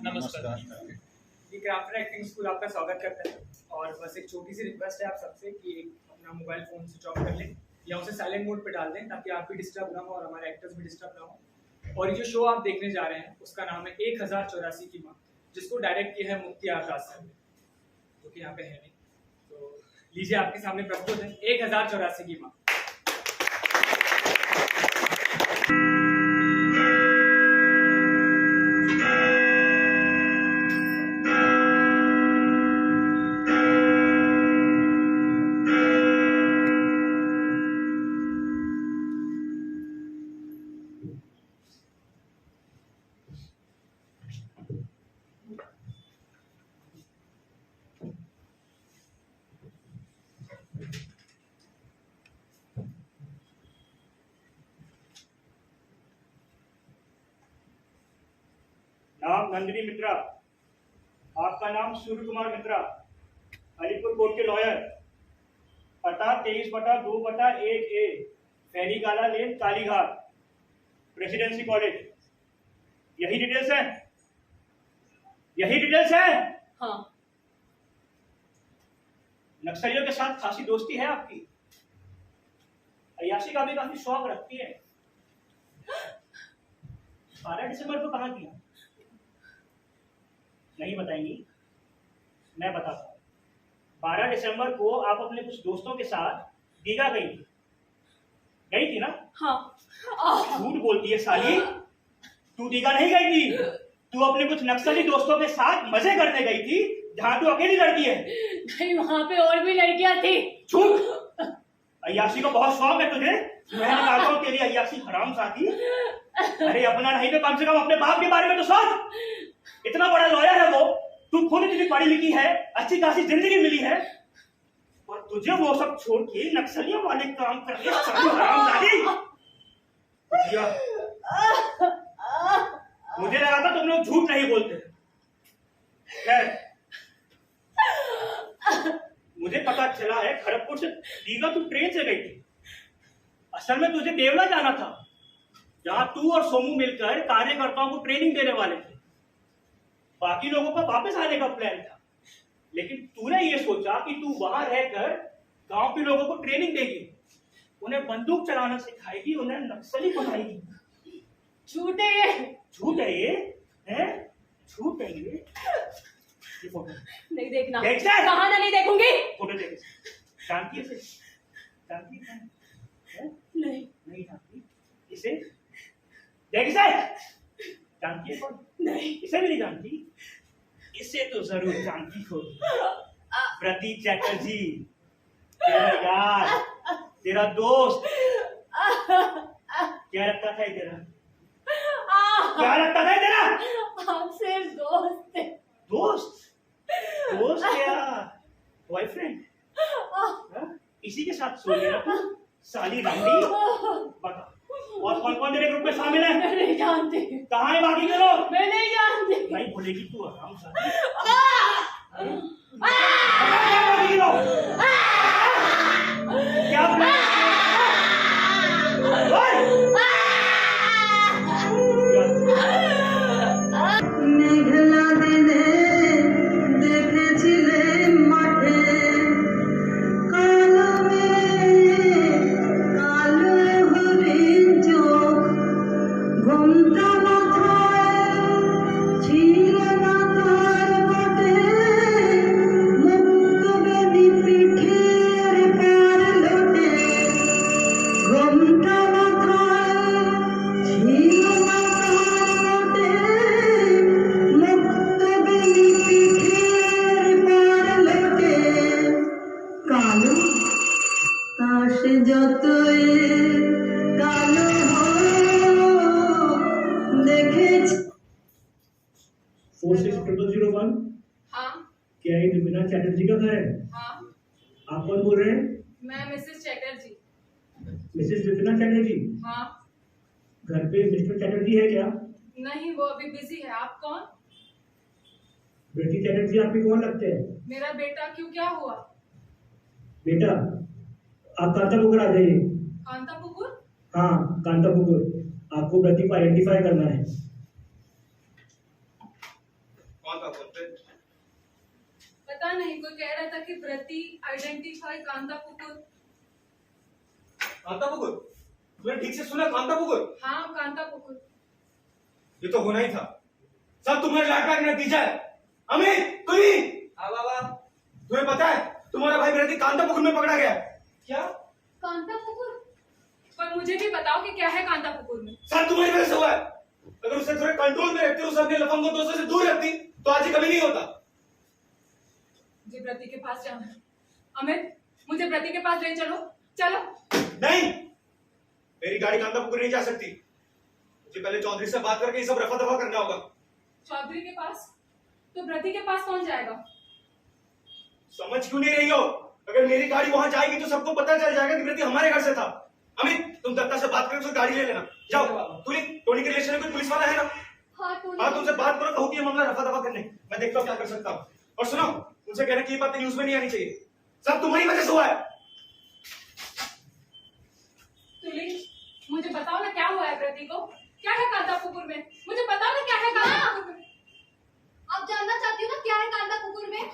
नमस्कार। ये craft acting school आपका स्वागत करता है और बस एक छोटी सी रिक्वेस्ट है आप सबसे कि अपना मोबाइल फ़ोन स्विच ऑफ कर लें या उसे साइलेंट मोड पे डाल दें ताकि आप भी डिस्टर्ब ना हो और हमारे एक्टर्स भी डिस्टर्ब ना हो। और ये जो शो आप देखने जा रहे हैं उसका नाम है 1084 की माँ, जिसको डायरेक्ट किया है मुफ्ती आकाश सर ने, जो कि यहाँ पे है नहीं। तो लीजिए आपके सामने प्रस्तुत है 1084 की माँ। नाम नंदिनी मित्रा, आपका नाम सूर्य कुमार मित्रा, अलीपुर कोर्ट के लॉयर, पता 23/2/1A, फैनी काला लेन, कालीघाट, प्रेसिडेंसी कॉलेज। यही डिटेल्स है? यही डिटेल्स है? हाँ। नक्सलियों के साथ खासी दोस्ती है आपकी? अय्याशी का भी काफी शौक रखती है। 12 दिसंबर को कहाँ किया? नहीं बताएंगी? मैं बताता हूँ। 12 दिसंबर को आप अपने कुछ दोस्तों के साथ दीघा गई थी ना? हाँ। झूठ बोलती है साली। तू दीघा नहीं गई थी, तू अपने कुछ नक्सली दोस्तों के साथ मजे करने गई थी, जहाँ तू अकेली लड़की है। नहीं, वहाँ पे और भी लड़कियाँ थी। झूठ। अय्याशी को बहुत शौक है तुझे। मैं कहता हूँ तेरी अय्याशी हराम साथी। अरे अपना नहीं तो कम से कम अपने बाप के बारे में तो सोच। इतना बड़ा लॉयर है वो, तू खुद इतनी पढ़ी लिखी है, अच्छी खासी जिंदगी मिली है, और तुझे वो सब छोड़ के नक्सलियों वाले काम करने मुझे लगा था तुम लोग झूठ नहीं बोलते। खैर, मुझे पता चला है खड़गपुर से दीघा तू ट्रेन से गई थी। असल में तुझे देवला जाना था, जहां तू और सोमू मिलकर कार्यकर्ताओं को ट्रेनिंग देने वाले थे। बाकी लोगों का वापस आने का प्लान था, लेकिन तूने ये सोचा कि तू वहां रहकर गांव के लोगों को ट्रेनिंग देगी, उन्हें बंदूक चलाना सिखाएगी, उन्हें नक्सली बनाएगी। झूठ है ये। झूठ है ये? हैं? झूठ है ये? फोटो नहीं देखना। कहाँ ना नहीं देखूंगी। फोटो देख। जानती है? जानती है? नहीं नहीं जानती। इसे देख। इसे जानती है कौन? नहीं। इसे भी नहीं जानती? इसे तो जरूर जानती हो। प्रतीक चैटर्जी, तेरा यार, तेरा दोस्त। क्या लगता था तेरा? क्या लगता था तेरा? आप सिर्फ दोस्त थे। दोस्त? दोस्त क्या बॉयफ्रेंड? इसी के साथ सो गया तू साली रंडी। बता, और कौन कौन तेरे ग्रुप में शामिल है? मैं नहीं जानती। कहाँ है बाकी के लोग? मैं नहीं जानती। नहीं बोलेगी तू आराम से। बाकी के लोग क्या हाँ। क्या ये विपिना चैटर्जी का घर है? हाँ। आप कौन बोल रहे हैं? मैं मिसेस चैटर्जी। मिसेस विपिना चैटर्जी? हाँ। घर पे मिस्टर चैटर्जी है क्या? नहीं, वो अभी बिजी है। आप कौन? बेटी चैटर्जी आपके कौन लगते हैं? मेरा बेटा। क्यों, क्या हुआ? बेटा, आप कांतापुकुर आ जाइए। कांतापुकुर? हाँ, कांतापुकुर। आपको प्रतीक को आइडेंटिफाई करना है। नहीं, कोई कह रहा था कि व्रती आइडेंटिफाई कांता पुकुर। कांता पुकुर? तुमने ठीक से सुना, कांता पुकुर? हाँ, कांता पुकुर। ये तो होना ही था। सब तुम्हारे लाडला का नतीजा है। अमित, तुम ही? हाँ बाबा। तुम्हें पता है तुम्हारा भाई व्रती कांता पुकुर में पकड़ा गया है। क्या? कांता पुकुर? पर मुझे भी बताओ कि क्या है कांता पुकुर में। सब तुम्हारी वजह से हुआ है। अगर उसे थोड़े कंट्रोल में रखते, उसे अपने लफंगों दोस्तों से दूर रखती, तो आज ये कभी नहीं होता। मुझे व्रती के पास जाना है। अमित, मुझे व्रती के पास ले चलो। चलो। नहीं, मेरी गाड़ी कांता पुकुर नहीं जा सकती। मुझे पहले चौधरी से बात करके ये सब रफा दफा करना होगा। चौधरी के पास? तो व्रती के पास कौन जाएगा? समझ क्यों नहीं रही हो? अगर मेरी गाड़ी वहां जाएगी तो सबको पता चल जाएगा कि व्रती हमारे घर से था। अमित, तुम दत्ता से बात करके गाड़ी ले लेना। जाओ। टोनी के रिलेशन में कोई पुलिस वाला है ना? हाँ, तुमसे बात करो, कहूँ कि ये मामला रफा दफा करने। मैं देखता हूँ क्या कर सकता हूँ। और सुनो, उनसे कहना कि ये बातें न्यूज में नहीं आनी चाहिए। सब तुम्हारी वजह से हुआ है। मुझे बताओ ना क्या हुआ है व्रती को? क्या है कांता पुकुर में? मुझे बताओ ना क्या है कांता पुकुर में? आप जानना चाहती हो ना क्या है कांता पुकुर में?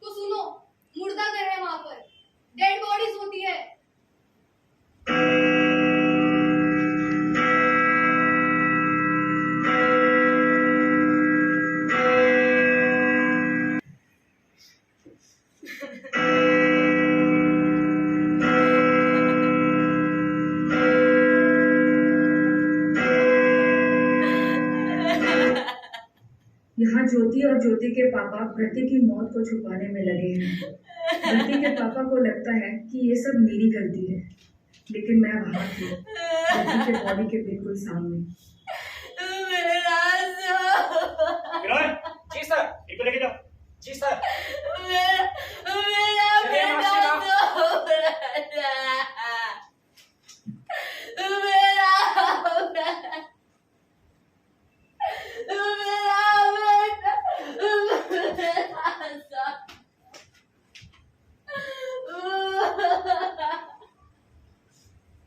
तो सुनो, मुर्दा घर है वहां पर, डेड बॉडीज होती है। यहाँ ज्योति और ज्योति के पापा व्रती की मौत को छुपाने में लगे हैं। व्रती के पापा को लगता है कि ये सब मेरी गलती है, लेकिन मैं वहां थी, व्रती के बॉडी के बिल्कुल सामने। जी सर, एक लेके जाओ। जी सर।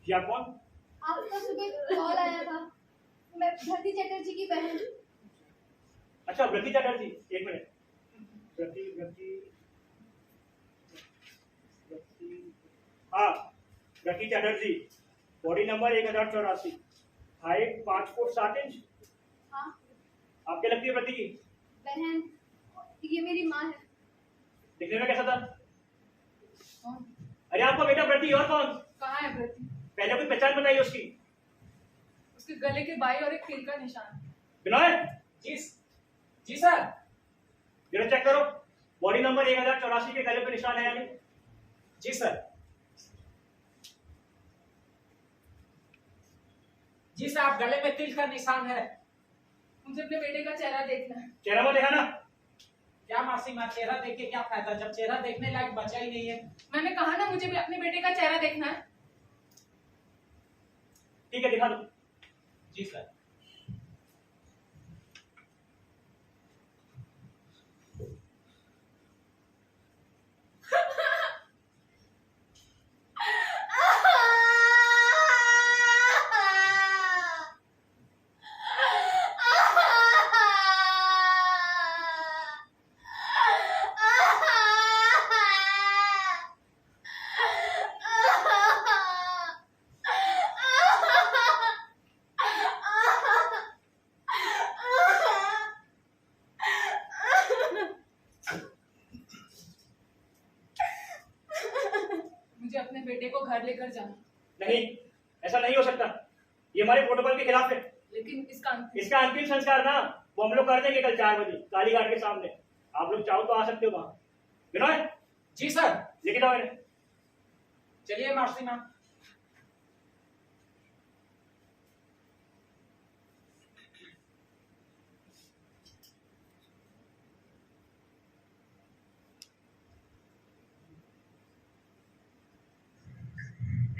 या कौन? आपका सुबह कॉल आया था। मैं भरती चटर्जी की बहन। अच्छा, व्रती चटर्जी, एक मिनट। व्रती व्रती व्रती हाँ, व्रती Chatterjee, body number 1084, height 5 foot 7 inch. हाँ, आप क्या लगती है व्रती की? बहन। ये मेरी माँ है। दिखने में कैसा था? कौन? अरे आपका बेटा व्रती, और कौन? कहाँ है व्रती? पहले कोई पहचान बताइए उसकी। उसके गले के बाई और एक तीर का निशान। विनय, जी सर। जरा चेक करो, बॉडी नंबर 1084 के गले पे निशान है या नहीं? जी सर। जी साहब, गले में तिल का निशान है। मुझे अपने बेटे का चेहरा देखना है। चेहरा मत देखा ना। क्या मासी माँ, चेहरा देख के क्या फायदा जब चेहरा देखने लायक बचा ही नहीं है। मैंने कहा ना, मुझे भी अपने बेटे का चेहरा देखना है। ठीक है, दिखा दो। जी सर। मुझे अपने बेटे को घर लेकर जाना। नहीं, ऐसा नहीं हो सकता। ये हमारे प्रोटोकॉल के खिलाफ है। लेकिन इसका अंतिम संस्कार ना वो हम लोग कर देंगे कल 4 बजे काली घाट के सामने। आप लोग चाहो तो आ सकते हो वहां। विनय, जी सर। लेके जाओ इन्हें। चलिए मासी माँ।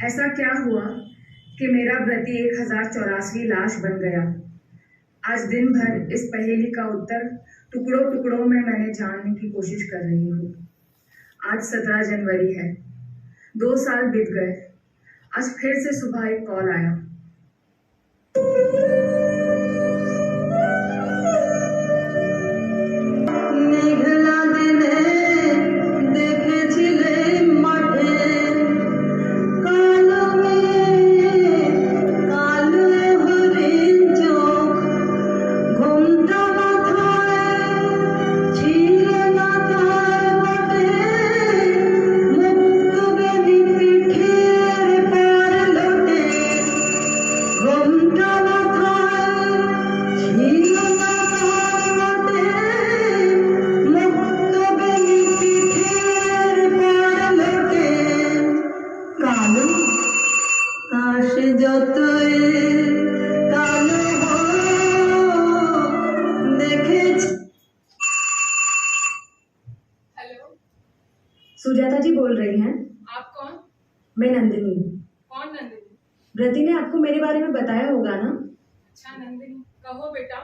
ऐसा क्या हुआ कि मेरा व्रती 1084वीं लाश बन गया? आज दिन भर इस पहेली का उत्तर टुकड़ों टुकड़ों में मैंने जानने की कोशिश कर रही हूँ। आज 17 जनवरी है, 2 साल बीत गए। आज फिर से सुबह एक कॉल आया। যতই কালো দেখেছি। हेलो, सुजाता जी बोल रही हैं? आप कौन? मैं नंदिनी। कौन नंदिनी? व्रती ने आपको मेरे बारे में बताया होगा ना? अच्छा नंदिनी, कहो बेटा।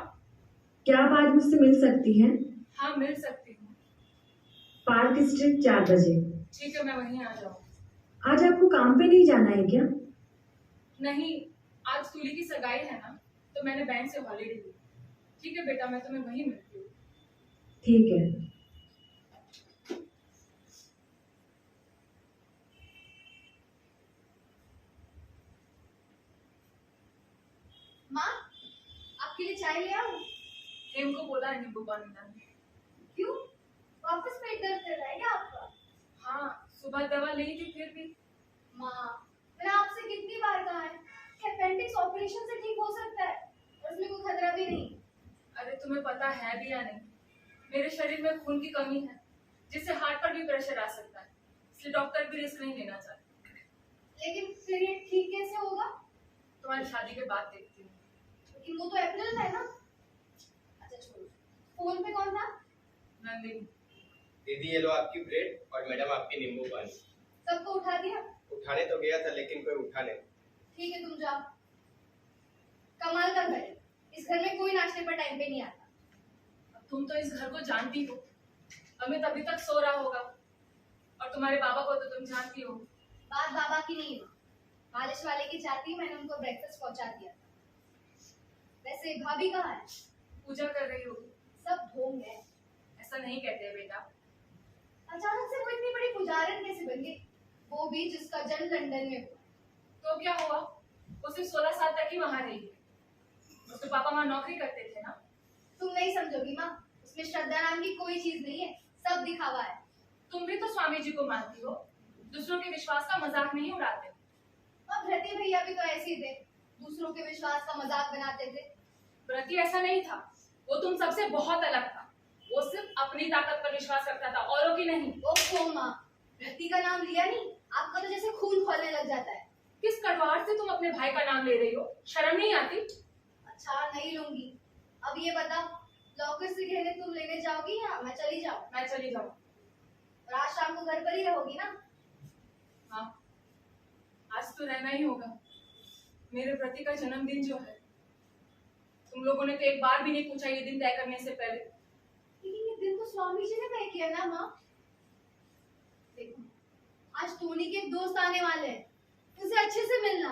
क्या आप आज मुझसे मिल सकती हैं? हाँ मिल सकती हूँ। पार्क स्ट्रीट 4 बजे। ठीक है, मैं वहीं आ जाऊँ। आज आपको काम पे नहीं जाना है क्या? नहीं, आज तुली की सगाई है ना, तो मैंने बैंक से हॉलीडे ली। ठीक है बेटा, मैं तुम्हें वहीं मिलती हूँ। ठीक है। माँ, आपके लिए चाय ले आऊं? हेम को बोला है नींबू पानी लाने। क्यों? वापस पेट दर्द कर रहा है क्या आपका? हाँ, सुबह दवा ली थी फिर भी। माँ, मैंने आपसे कितनी बार कहा है कि अपेंडिक्स ऑपरेशन से ठीक हो सकता है और उसमें कोई खतरा भी नहीं। अरे तुम्हें पता है भी या नहीं, मेरे शरीर में खून की कमी है, जिससे हार्ट पर भी प्रेशर आ सकता है, इसलिए डॉक्टर भी रिस्क नहीं लेना चाहते। लेकिन फिर ये ठीक कैसे होगा? तुम्हारी शादी के बाद देखती हूँ। लेकिन वो तो अप्रैल है ना। अच्छा छोड़ो, फोन पे कौन था? नंदिनी। दीदी ये लो आपकी ब्रेड और मैडम आपकी नींबू पानी। सबको उठा दिया? उठाने तो गया था लेकिन कोई उठा नहीं। ठीक है, तुम जाओ। कमाल का घर है, इस घर में कोई नाश्ते पर टाइम पे नहीं आता। अब तुम तो इस घर को जानती हो, अमित अभी तक सो रहा होगा, और तुम्हारे बाबा को तो तुम जानती हो। बात बाबा की नहीं है, मालिश वाले की चाहती, मैंने उनको ब्रेकफास्ट पहुंचा दिया। वैसे भाभी कहाँ है? पूजा कर रही होगी। सब ढोंग है। ऐसा नहीं कहते बेटा। अचानक से वो इतनी बड़ी पुजारन कैसे बन गई? वो भी जिसका जन्म लंदन में हुआ। तो क्या हुआ, वो सिर्फ 16 साल तक ही वहां रही है। उसके पापा वहां नौकरी करते थे ना। तुम नहीं समझोगी माँ, उसमें श्रद्धा नाम की कोई चीज नहीं है, सब दिखावा है। तुम भी तो स्वामी जी को मानती हो, दूसरों के विश्वास का मजाक नहीं उड़ाते। अब व्रती भैया भी तो ऐसे ही थे, दूसरों के विश्वास का मजाक बनाते थे। व्रती ऐसा नहीं था, वो तुम सबसे बहुत अलग था। वो सिर्फ अपनी ताकत पर विश्वास रखता था, औरों की नहीं। ओहो माँ, व्रती का नाम लिया नहीं, आपका तो जैसे खून खोलने लग जाता है। किस कड़वाहट से तुम अपने भाई का नाम ले रही हो, शर्म नहीं आती? अच्छा नहीं लूंगी। अब ये बताओ, लॉकर से गहने तुम लेने जाओगी या मैं चली जाऊँ? मैं चली जाऊँ। और आज शाम को घर पर ही रहोगी ना? हाँ, आज तो रहना ही होगा। मेरे व्रती का जन्मदिन जो है, तुम लोगों ने तो एक बार भी नहीं पूछा ये दिन तय करने से पहले। लेकिन ये दिन तो स्वामी जी ने तय किया ना माँ। देखो, आज टोनी के एक दोस्त आने वाले हैं, उनसे अच्छे से मिलना।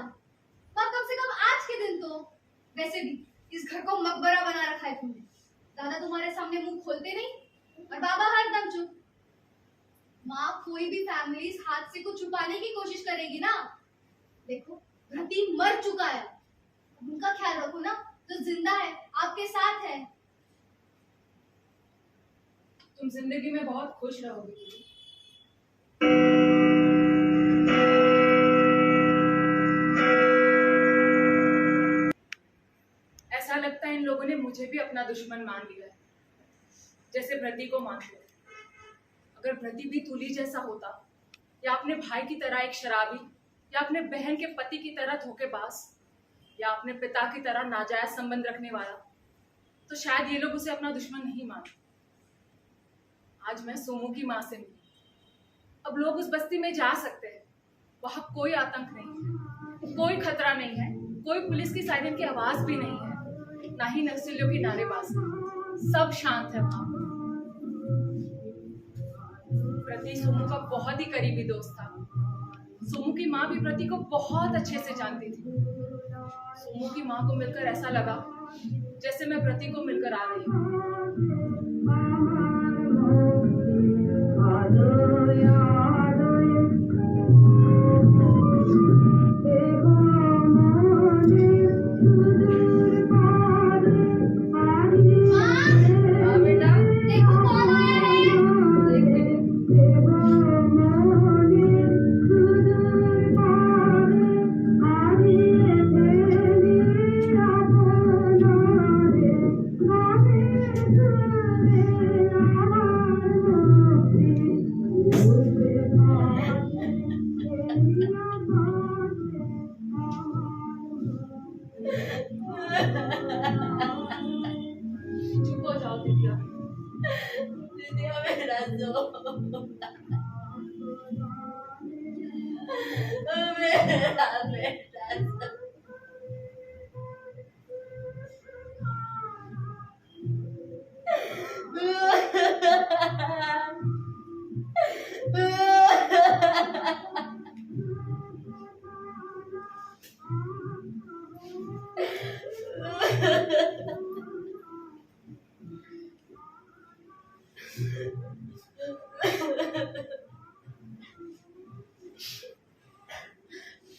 माँ कम से कम आज के दिन तो। वैसे भी इस घर को मकबरा बना रखा है तुमने। दादा तुम्हारे सामने मुंह खोलते नहीं और बाबा हरदम चुप। माँ कोई भी फैमिली इस हादसे को छुपाने की कोशिश करेगी ना। देखो व्रती मर चुका है, उनका ख्याल रखो ना, जो जिंदा है आपके साथ है। तुम जिंदगी में बहुत खुश रहोगी। ऐसा लगता है इन लोगों ने मुझे भी अपना दुश्मन मान लिया है, जैसे व्रती को मानते थे। अगर व्रती भी तुली जैसा होता, या अपने भाई की तरह एक शराबी, या अपने बहन के पति की तरह धोखेबाज, या अपने पिता की तरह नाजायज संबंध रखने वाला, तो शायद ये लोग उसे अपना दुश्मन नहीं मानते। आज मैं सोमू की माँ से मिली। अब लोग उस बस्ती में जा सकते हैं, वहां कोई आतंक नहीं है, कोई खतरा नहीं है, कोई पुलिस की सायरन की आवाज भी नहीं है, ना ही नक्सलियों की नारेबाजी। सब शांत है वहां। प्रति सोमू का बहुत ही करीबी दोस्त था। सोमू की माँ भी प्रति को बहुत अच्छे से जानती थी। सोमू की माँ को मिलकर ऐसा लगा जैसे मैं प्रति को मिलकर आ रही हूँ। Thank you. मेरा बेटा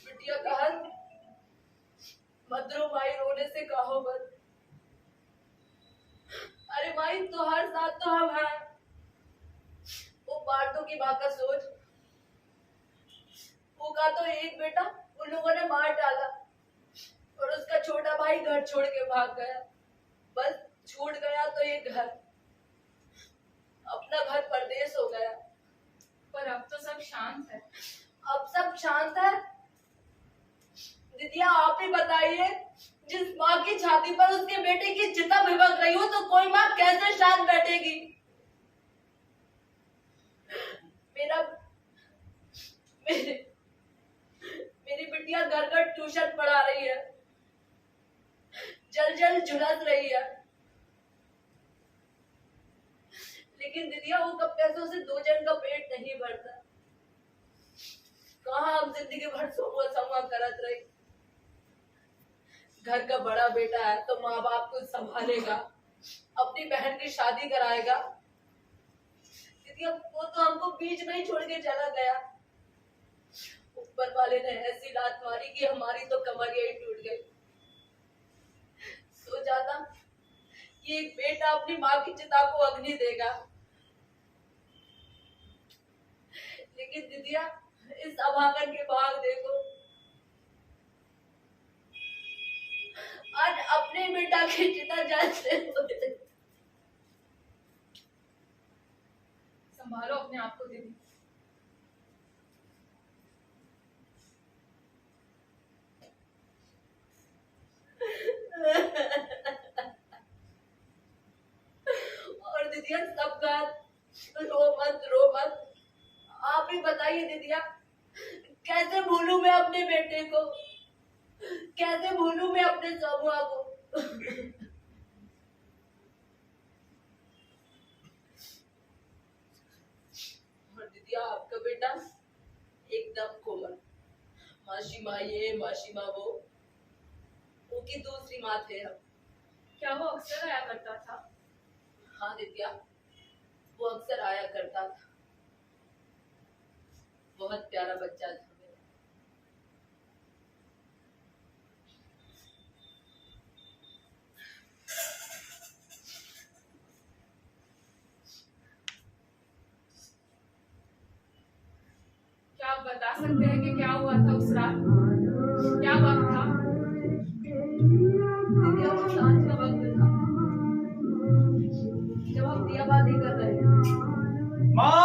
बिटिया कहा मत रो माई, रोने से कहो मत। अरे माई तो हर साथ तो हम हैं। वो पार्टों की बात का सोच, वो का तो एक बेटा उन लोगों ने मार डाला और उसका छोटा भाई घर छोड़ के भाग गया। बस छूट गया तो ये घर, अपना घर परदेश हो गया। पर अब तो सब शांत है। अब सब शांत है। दीदिया आप ही बताइए, जिस माँ की छाती पर उसके बेटे की चिता भिभक रही हो तो कोई माँ कैसे शांत बैठेगी। मेरी बिटिया घर घर ट्यूशन पढ़ा रही है, जल जल झुलस रही है, लेकिन दीदिया वो कब पैसों से दो जन का पेट नहीं भरता। कहाँ हम जिंदगी भर सोमुआ समुआ करत रही। घर का बड़ा बेटा है तो माँ बाप को संभालेगा, अपनी बहन की शादी कराएगा। दीदी वो तो हमको बीच में ही छोड़ के चला गया। ऊपर वाले ने ऐसी लात मारी कि हमारी तो कमरिया ही टूट गई। सो जाता कि एक बेटा अपनी माँ की चिता को अग्नि देगा, लेकिन दीदिया इस अभागन के भाग देखो, आज अपने बेटा की चिता जलते हुए। संभालो अपने आप को दीदी। और दीदिया सब रो मत। आप ही बताइए दीदिया, कैसे भूलूं मैं अपने बेटे को, कैसे भूलूं मैं अपने समूह को। और दीदिया आपका बेटा एकदम कोमल, मासी माँ ये मासी माँ वो, उनकी दूसरी माँ थे हम। क्या वो अक्सर आया करता था? हाँ दीदिया, वो अक्सर आया करता था। बहुत प्यारा बच्चा था मेरा। क्या आप बता सकते हैं कि क्या हुआ था उस रात? क्या वक्त था? दीदिया वो सांझ का वक्त था, जब हम दियाबाती कर रहे थे। माँ,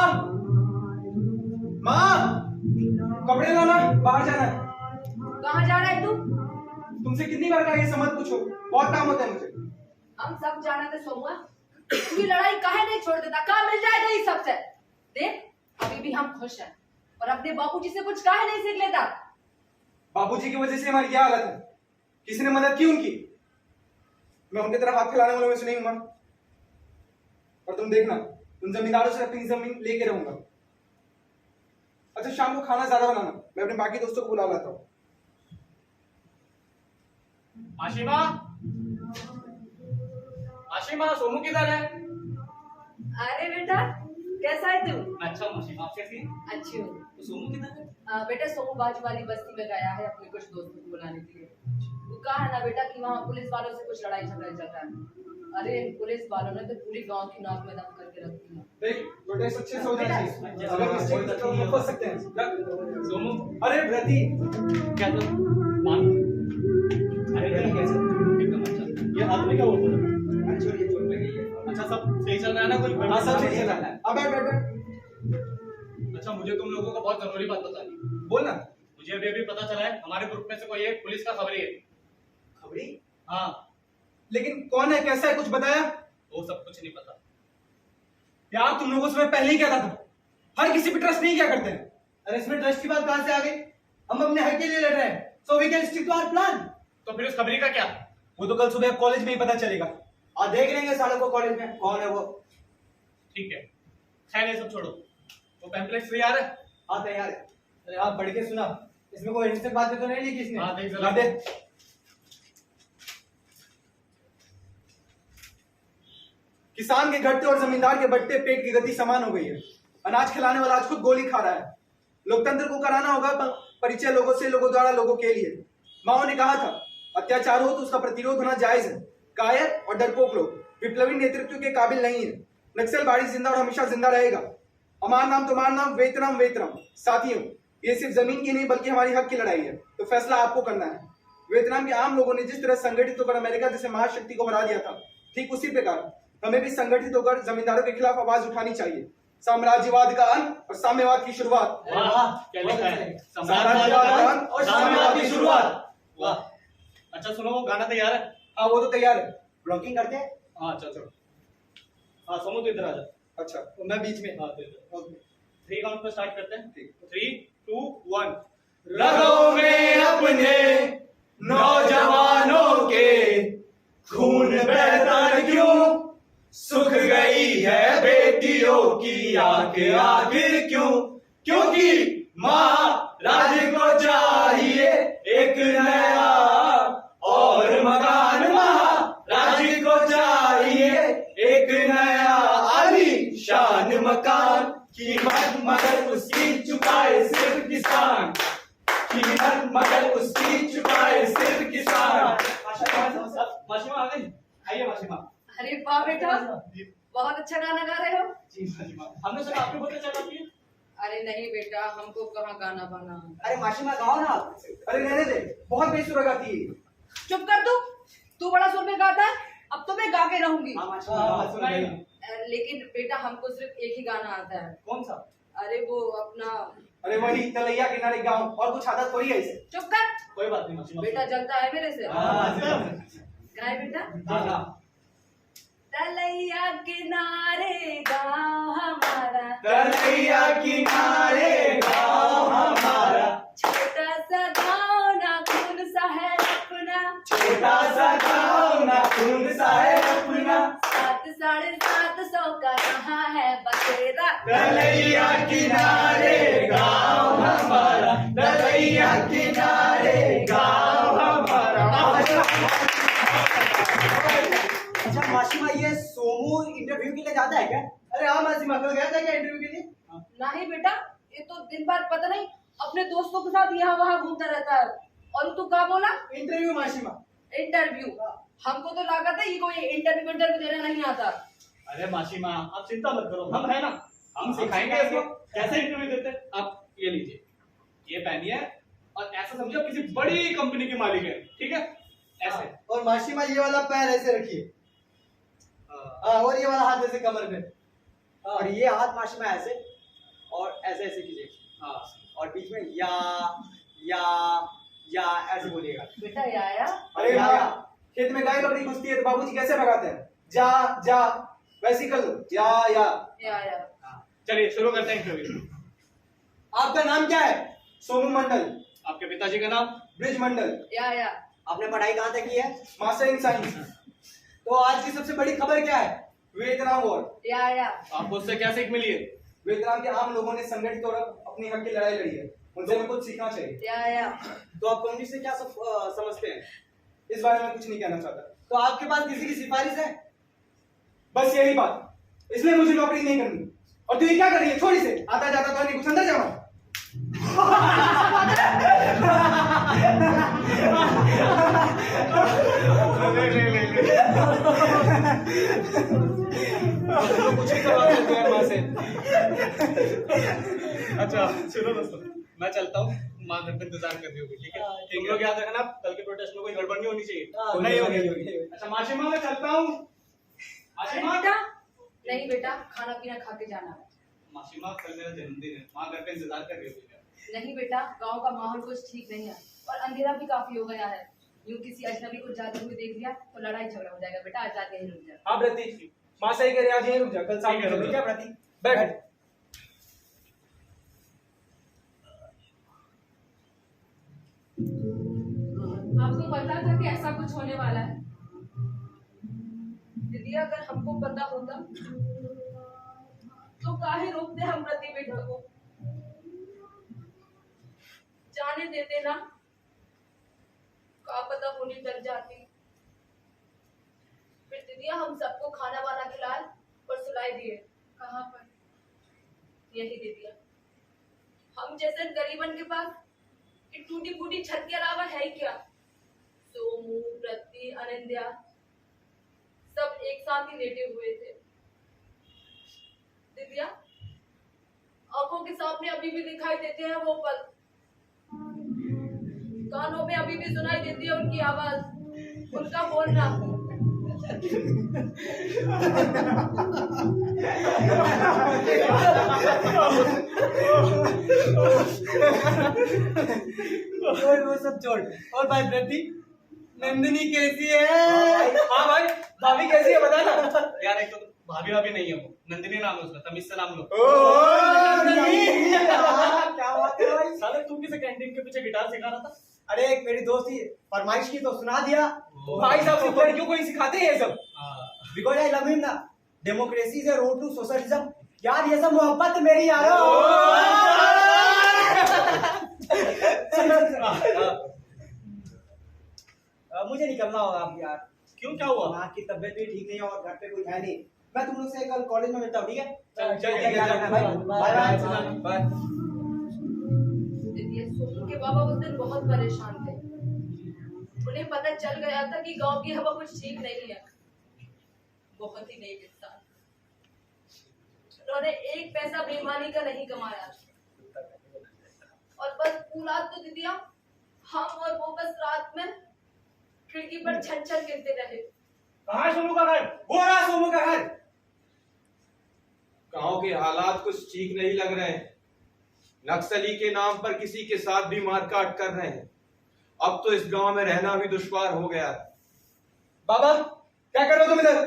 कपड़े लाना, बाहर जाना है। कहाँ जा रहा है तू? तुमसे कितनी बार कहा ये समझ पूछो, बहुत काम होता है मुझे। हम सब जाना थे सोमुआ, तू लड़ाई काहे नहीं छोड़ देता? कहाँ मिल जाएगा इस सबसे? देख अभी भी हम खुश हैं और अपने बापूजी से कुछ काहे नहीं सीख लेता? बाबूजी की वजह से हमारी क्या हालत है? किसी ने मदद की उनकी? मैं उनकी तरफ हाथ खिलाने वालों में से नहीं हूं मां। और तुम देखना, उन जमींदारों से अपनी जमीन लेके रहूंगा। अच्छा शाम को खाना ज्यादा बनाना, मैं अपने बाकी दोस्तों को बुला लाता हूँ। आशिमा, सोनू किधर है? अरे बेटा कैसा है तू? अच्छा आशिमा, आप कैसी? अच्छी हूँ। तो सोनू किधर है? बेटा सोमू बाजू वाली बस्ती में गया है अपने कुछ दोस्तों को बुलाने के लिए। वो कहा है ना बेटा कि वहाँ पुलिस वालों से कुछ लड़ाई झगड़ा चल रहा है। अरे पुलिस वालों ने तो पूरी गांव की नाक में दम करके रख दिया। देख बेटे अच्छे से हो जाना चाहिए, अगर मिस्टेक तो हम फंस सकते हैं। सोनू, अरे व्रती क्या तो मान, अरे कैसे एकदम अच्छा। ये हाथ में क्या हुआ? अच्छा ये चोट लगी है। अच्छा सब सही चल रहा है ना? कोई हाँ सब सही चल रहा है। अब बैठ। अच्छा मुझे तुम लोगों को बहुत जरूरी बात बतानी। बोल ना। मुझे अभी पता चला है हमारे ग्रुप में से कोई एक पुलिस का खबरी है। खबरी? हाँ। लेकिन कौन है, कैसा है, कुछ बताया? वो सब कुछ नहीं पता। यार तुम लोगों से मैं पहले ही कहता था, हर किसी पे ट्रस्ट नहीं किया करते हैं। अरे इसमें ट्रस्ट की बात कहां से आ गई? हम अपने हक के लिए लड़ रहे हैं, so we can stick to our plan. तो फिर उस खबरी का क्या? वो तो कल सुबह कॉलेज में ही पता चलेगा। और देख लेंगे सालों को कॉलेज में कौन है वो। ठीक है, खैर ये सब छोड़ो, वो पैम्पलेट तैयार है? हाँ तैयार है। अरे आप बढ़ के सुना, इसमें कोई हिंसक बातें तो नहीं लिखी इसने? हाँ देख ला दे। किसान के घटते और जमींदार के बढ़ते पेट की गति समान हो गई है। अनाज खिलाने वाला आज खुद गोली खा रहा है। लोकतंत्र को कराना होगा परिचय लोगों से, लोगों द्वारा लोगों के लिए। माओ ने कहा था, अत्याचार हो तो उसका प्रतिरोध होना जायज है। कायर और डरपोक लोग विप्लवी नेतृत्व के काबिल नहीं है। नक्सलवादी जिंदा और हमेशा जिंदा रहेगा। अमार नाम तुम्हार नाम, वेतराम वेतराम। साथियों, ये सिर्फ जमीन की नहीं बल्कि हमारी हक की लड़ाई है, तो फैसला आपको करना है। वियतनाम के आम लोगों ने जिस तरह संगठित होकर अमेरिका जैसे महाशक्ति को हरा दिया था, ठीक उसी प्रकार हमें भी संगठित होकर जमींदारों के खिलाफ आवाज उठानी चाहिए। साम्राज्यवाद का अंत और साम्यवाद की शुरुआत। वाह, क्या लिखा है? साम्राज्यवाद का अंत और साम्यवाद की शुरुआत। वाह, अच्छा सुनो, वो गाना तैयार है? हाँ वो तो तैयार है। ब्लॉकिंग करते हैं? हाँ चलो। हाँ समझ, इधर आ जा। अच्छा तो मैं बीच में। हाँ तो इधर। ओके। 3 काउंट पे स्टार्ट करते हैं। 3, 2, 1। रगों में अपने नौजवानों के खून बहता क्यों, सुख गई है बेटियों की आंखें आखिर क्यों? क्योंकि महाराज को चाहिए एक नया और मकान, महाराज को चाहिए एक नया आलीशान मकान। कीमत मगर उसकी चुकाए सिर्फ किसान, कीमत मगर उसकी चुकाए सिर्फ किसान। माशिमा आ गई? आइए माशिमा। अरे वाह बेटा, बहुत अच्छा गाना गा रहे हो। जी माशिमा, हमने सुना आपने बहुत अच्छा गाती है। अरे नहीं बेटा, हमको कहाँ गाना बना। अरे माशिमा गाओ ना। अरे रहने दे, बहुत बेसुरा गाती है। चुप कर तू बड़ा सुर में गाता है, अब तो मैं गा के रहूंगी। हाँ माशिमा सुनाइए। लेकिन बेटा हमको सिर्फ एक ही गाना आता है। कौन सा? अरे वो अपना, अरे वही तलैया किनारे गाँव, और कुछ आदत थोड़ी है इसे। चुप कर कोई बात नहीं माशिमा। बेटा, जलता है मेरे से। गाए बेटा। तलैया किनारे गाँव हमारा, तलैया किनारे गाँव हमारा, छोटा सा गाँव ना खून सा है अपना, छोटा सा गाँव ना खून सा है अपना, 7,750 का कहाँ है बसेरा। तलैया किनारे गाँव हमारा, तलैया किनारे गाँव हमारा। अच्छा माशिमा, ये सोमू इंटरव्यू के लिए जाता है क्या? अरे हाँ माशिमा, कल गया था क्या इंटरव्यू के लिए? नहीं बेटा, ये तो दिन भर पता नहीं अपने दोस्तों के साथ यहाँ वहाँ घूमता रहता है। और तू क्या बोला? इंटरव्यू माशिमा। इंटरव्यू? हमको तो लागत है ये कोई इंटरव्यू देना नहीं आता। अरे माशिमा आप चिंता मत करो, हम है ना, हम सिखाएंगे इसको कैसे इंटरव्यू देते हैं। आप ये लीजिए, ये पहनिए और ऐसा समझिए आप किसी बड़ी कंपनी के मालिक हैं, ठीक है? ऐसे। और माशिमा ये वाला पैर ऐसे रखिए। हाँ, और ये वाला हाथ ऐसे कमर पे, और ये हाथ माशिमा ऐसे, और ऐसे ऐसे कीजिए। हाँ, और बीच में या ऐसे बोलिएगा। बेटा या अरे भैया, खेत में गाय बकरी घुसती है तो बाबूजी कैसे भगाते हैं? जा वैसे कर लो, या। चलिए शुरू करते हैं इंटरव्यू। आपका नाम क्या है? सोमू मंडल। आपके पिताजी का नाम? ब्रिज मंडल। या। आपने पढ़ाई कहाँ तक की है? Master in science. तो आज की सबसे बड़ी खबर क्या है? Vietnam war. या। आपको उससे क्या सीख मिली है? वियतनाम के आम लोगों ने संगठित और अपनी हक की लड़ाई लड़ी है, उनसे हमें कुछ सीखना चाहिए। या। तो आप कम्युनिस्ट से क्या समझते हैं? इस बारे में कुछ नहीं कहना चाहता। तो आपके पास किसी की सिफारिश है? बस यही बात, इसलिए मुझे नौकरी नहीं करनी। और तू ये क्या कर रही है? छोड़ इसे, आता जाता तो नहीं, कुछ अंदर जाओ। कुछ ही करवा सकते हैं माँ से। अच्छा सुनो दोस्तों, मैं चलता हूँ, माँ घर पे इंतजार कर रही होगी, ठीक है? तुम लोग याद रखना, कल के प्रोटेस्ट में कोई गड़बड़ नहीं होनी चाहिए। नहीं होगी। अच्छा माशिमा, मैं चलता हूँ। अरे माशिमा, बेटा, नहीं बेटा, खाना पीना खा के जाना है। माशिमा कल मेरा जन्मदिन है, माँ घर पे इंतजार कर रही होगी। नहीं बेटा, गांव का माहौल कुछ ठीक नहीं है और अंधेरा भी काफी हो गया है। यूं किसी अजनबी को जाते हुए देख लिया तो लड़ाई झगड़ा हो जाएगा। बेटा आज जाते ही रुक जा। हाँ ब्रती, माँ सही कह रही है, आज यहीं रुक जा, कल शाम ठीक है, को रुक चलेंगे। क्या प्रतीक? बैठ। आपको पता था कि ऐसा कुछ होने वाला है? दीदी अगर हमको पता होता तो काहे रोकते हम प्रति बेटा को? जाने देते ना, का पता होने डर जाती। फिर दीदिया हम सबको खाना वाना खिलाए और सुलाई दिए। कहाँ पर? यही दीदिया, हम जैसे गरीबन के पास एक टूटी फूटी छत के अलावा है ही क्या? सोमू, प्रति, अनंत्या सब एक साथ ही लेटे हुए थे। दिव्या, आंखों के सामने अभी भी दिखाई देते हैं वो पल, कानों में अभी भी सुनाई देती है उनकी आवाज, उनका बोलना। छोड़ वो सब छोड़। और भाई प्रतीक, नंदिनी कैसी है? हाँ भाई, भाभी कैसी है बता ना। यार एक तो भाभी भाभी नहीं है वो, नंदिनी नाम है उसका, तमीज से नाम लो। क्या बात है भाई? साले तू किसे कैंटीन के पीछे गिटार सिखा रहा था? अरे एक मेरी दोस्त ही फरमाइश की तो सुना दिया। भाई साहब सिर्फ लड़कियों को ही सिखाते हैं ये सब। बिकॉज आई लव हिम ना। Democracy is a road to socialism. यार ये सब मोहब्बत मेरी यारो। मुझे निकलना होगा अब यार। क्यों, क्या हुआ? माँ की तबीयत भी ठीक नहीं है और घर पे कोई है नहीं। मैं तुम लोग से कल कॉलेज में मिलता हूँ, ठीक है? चल, चल, ठीक है, ख्याल रखना भाई। Bye bye. बाय। दीदी, सोनू के बाबा उस दिन बहुत परेशान थे। उन्हें पता चल गया था कि गांव की हवा कुछ ठीक नहीं है। बहुत ही नेक इंसान, उन्होंने एक पैसा बेईमानी का नहीं कमाया। और बस पूरा तो दीदिया हम और वो बस रात में खिड़की पर छन छन गिरते रहे। कहाँ है सोनू का घर? वो रहा सोमू का घर। गांव के हालात कुछ ठीक नहीं लग रहे हैं। नक्सली के नाम पर किसी के साथ भी मारकाट कर रहे हैं। अब तो इस गांव में रहना भी दुश्वार हो गया है। बाबा क्या कर रहे हो तुम इधर?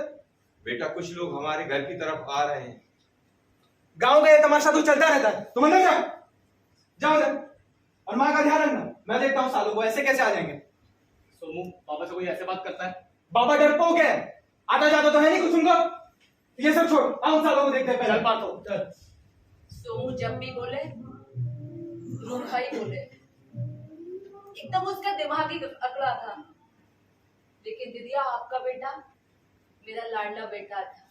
बेटा कुछ लोग हमारे घर की तरफ आ रहे हैं। गांव का ये तमाशा तो चलता रहता है, तुम अंदर जाओ, जाओ उधर। और माँ का ध्यान रखना, मैं देखता हूँ सालों को ऐसे कैसे आ जाएंगे। सोमू, पापा से कोई ऐसे बात करता है? बाबा डरपोक है, आता जाता तो है नहीं कुछ उनको। ये सब छोड़, आओ सालों को देखते हैं चल पहले। बात हो, चल। सोमू जब भी बोले रूखा ही बोले, एकदम उसका दिमाग ही अकड़ा था। लेकिन दीदिया आपका बेटा मेरा लाडला बेटा था।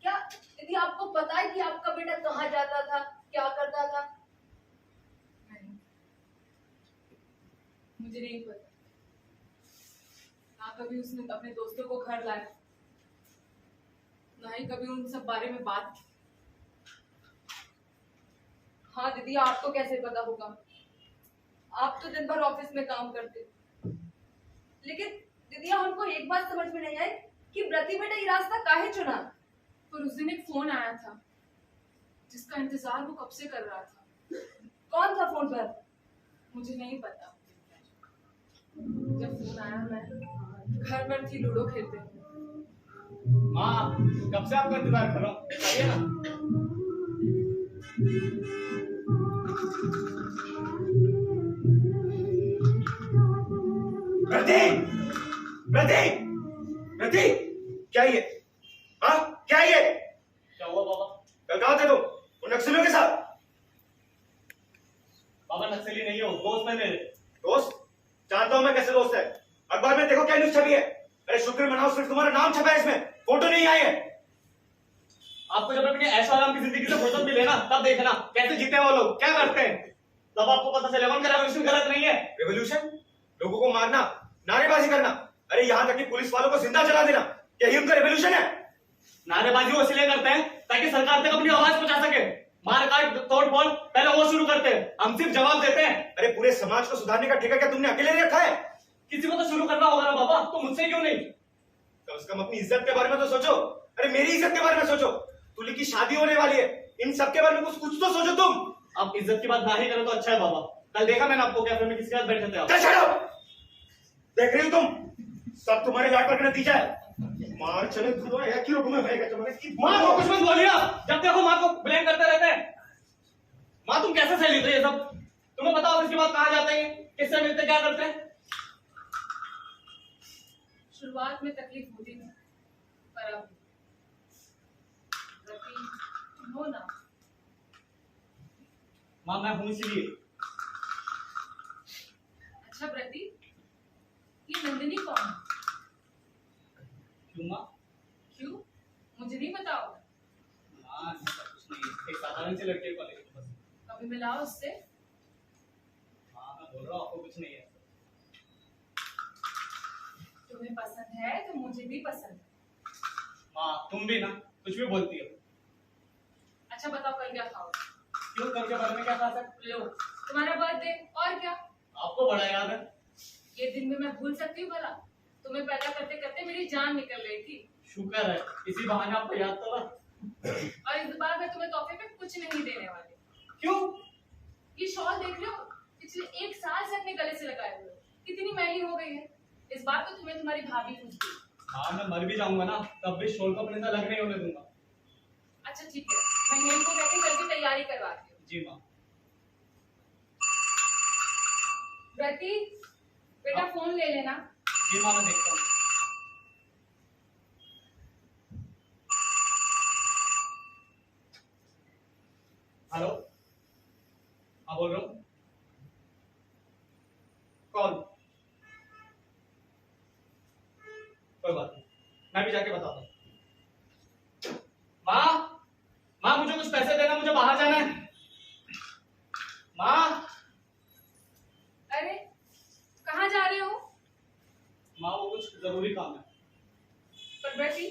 क्या दीदी आपको पता है कि आपका बेटा कहाँ जाता था, क्या करता था? नहीं, मुझे नहीं पता। ना कभी उसने अपने दोस्तों को घर लाया, ना ही कभी उन सब बारे में बात की। हाँ दीदी, आपको कैसे पता होगा? आप तो दिन भर ऑफिस में काम करते। लेकिन दीदी हमको एक बात समझ में नहीं आई कि व्रती बेटा ये रास्ता काहे चुना? पर उस दिन एक फोन आया था जिसका इंतजार वो कब से कर रहा था। कौन था फोन पर? मुझे नहीं पता। जब फोन आया मैं घर पर थी लूडो खेलते हुए। माँ, कब से आपका इंतजार कर रहा हूँ, बताइए ना। प्रतीक! प्रतीक! प्रतीक! क्या ये? हाँ? क्या ये? क्या हुआ बाबा? कल कहाँ थे तुम? उन नक्सलियों के साथ? बाबा नक्सली नहीं हो, दोस्त है मेरे। दोस्त? जानता हूं मैं कैसे दोस्त है। अखबार में देखो क्या न्यूज छपी है। अरे शुक्र मनाओ सिर्फ तुम्हारा नाम छपा है इसमें, फोटो नहीं आई है। आपको जब अपनी ऐशो आराम की जिंदगी से फुर्सत मिले ना, तब देखना कैसे जीते हैं वो लोग, क्या करते हैं। तब आपको पता चलेगा उनका रेवोल्यूशन गलत नहीं है। रेवोल्यूशन? लोगों को मारना, नारेबाजी करना, अरे यहाँ तक कि पुलिस वालों को जिंदा जला देना, यही उनका रेवोल्यूशन है। नारेबाजी वो इसलिए करते हैं ताकि सरकार तक अपनी आवाज पहुंचा सके। मारकाट तोड़फोड़ पहले वो शुरू करते हैं, हम सिर्फ जवाब देते हैं। अरे पूरे समाज को सुधारने का ठेका क्या तुमने अकेले नहीं रखा है? किसी को तो शुरू करना होगा ना बाबा, तो मुझसे क्यों नहीं? कम से कम अपनी इज्जत के बारे में तो सोचो। अरे मेरी इज्जत के बारे में सोचो। तुली की शादी होने वाली है, इन सब के बारे में कुछ तो सोचो तुम। आप इज्जत की बात ना ही करें तो अच्छा है बाबा। कल देखा मैंने आपको कैफे में किसके साथ बैठे थे आप। चल छोड़ो। देख रही हो तुम, सब तुम्हारे लाड पर का नतीजा है। मार चले धुआ या क्यों घूमे भाई तुम्हारे की माँ को कुछ मत बोलिए आप। जब देखो माँ को ब्लेम करते रहते हैं। माँ तुम कैसे सह लेते हो ये सब? तुम्हें पता हो इसके बाद कहाँ जाते हैं, किससे मिलते, क्या करते हैं? शुरुआत में तकलीफ होती थी, पर अब तुम हो ना। माँ मैं हूँ इसीलिए। अच्छा प्रति, ये नंदिनी कौन है? क्यों माँ? क्यों? मुझे नहीं बताओ। माँ ऐसा कुछ नहीं है, एक साधारण सी लड़की है कॉलेज में बस। कभी मिलाओ उससे। माँ मैं बोल रहा हूँ आपको कुछ नहीं है। तुम्हें पसंद है तो मुझे भी पसंद है। माँ तुम भी ना कुछ भी बोलती हो। अच्छा बताओ कल क्या खाओगे? क्यों कल के बारे में क्या खा सकते? लो तुम्हारा बर्थडे, और क्या? आपको बड़ा याद है। ये दिन भी मैं भूल सकती हूँ भला? तुम्हें पैदा करते करते मेरी जान निकल रही थी। शुक्र है इसी बहाने आपको याद तो रहा। और इस बार मैं तुम्हें तोहफे में कुछ नहीं देने वाली। क्यों? ये शॉल देख रहे हो? पिछले 1 साल से अपने गले से लगाए हुए हो। कितनी मैली हो गई है। इस बार तो तुम्हें तुम्हारी भाभी पूछती। हाँ मैं मर भी जाऊंगा ना तब भी शोल को अपने से अलग नहीं होने दूंगा। अच्छा ठीक है, मैं हेम को कहकर चल के तैयारी करवाती हूँ। जी माँ। प्रति बेटा फोन ले लेना। जी माँ मैं देखता हूँ। हेलो हाँ बोल रहा हूँ। कौन? कोई बात नहीं, मैं भी जाके बताता हूँ। माँ माँ मुझे कुछ पैसे देना, मुझे बाहर जाना है। माँ। अरे कहाँ जा रहे हो? माँ वो कुछ जरूरी काम है। पर बेटी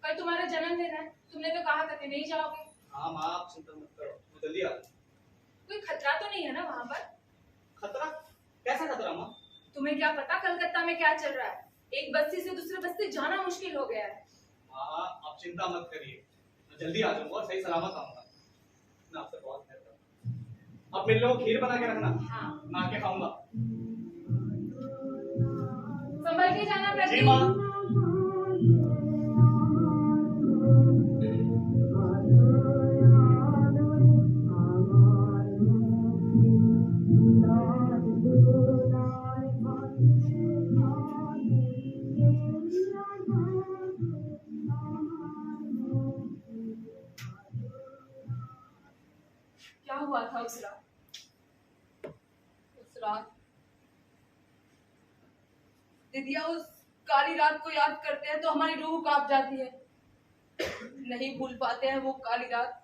कल तुम्हारा जन्मदिन है, तुमने तो कहा था कि नहीं जाओगे। हाँ माँ आप चिंता मत करो, मैं जल्दी आ रहा हूँ। कोई खतरा तो नहीं है ना वहाँ पर? खतरा? कैसा खतरा माँ? तुम्हें क्या पता कलकत्ता में क्या चल रहा है। एक बस्ती से दूसरे बस्ती जाना मुश्किल हो गया है। माँ आप चिंता मत करिए, मैं जल्दी आ जाऊंगा और सही सलामत आऊंगा। मैं आपसे बहुत प्यार करता हूँ। आप मिलने को खीर बना के रखना। हाँ मैं आके खाऊंगा। संभल के जाना प्रति। जी माँ। क्या हुआ था उस रात? उस रात दीदिया उस काली रात को याद करते हैं तो हमारी रूह कांप जाती है। नहीं भूल पाते हैं वो काली रात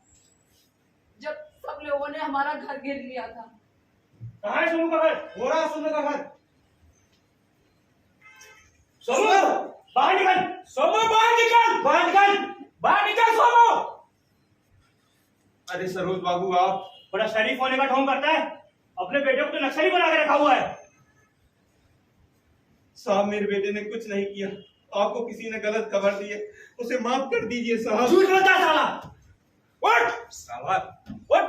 जब सब लोगों ने हमारा घर घेर लिया था। कहाँ है सोनू का घर? हो रहा सोनू का घर। सोनू बाहर निकल। सोनू बाहर निकल, बाहर निकल, बाहर निकल सोनू। अरे सरोज बाबू आप बड़ा शरीफ होने का ढोंग करता है, अपने बेटे को तो नक्सली बना के रखा हुआ है। साहब मेरे बेटे ने कुछ नहीं किया, आपको किसी ने गलत खबर दी है, उसे माफ कर दीजिए साहब। झूठ बोलता है साला। उठ साला उठ।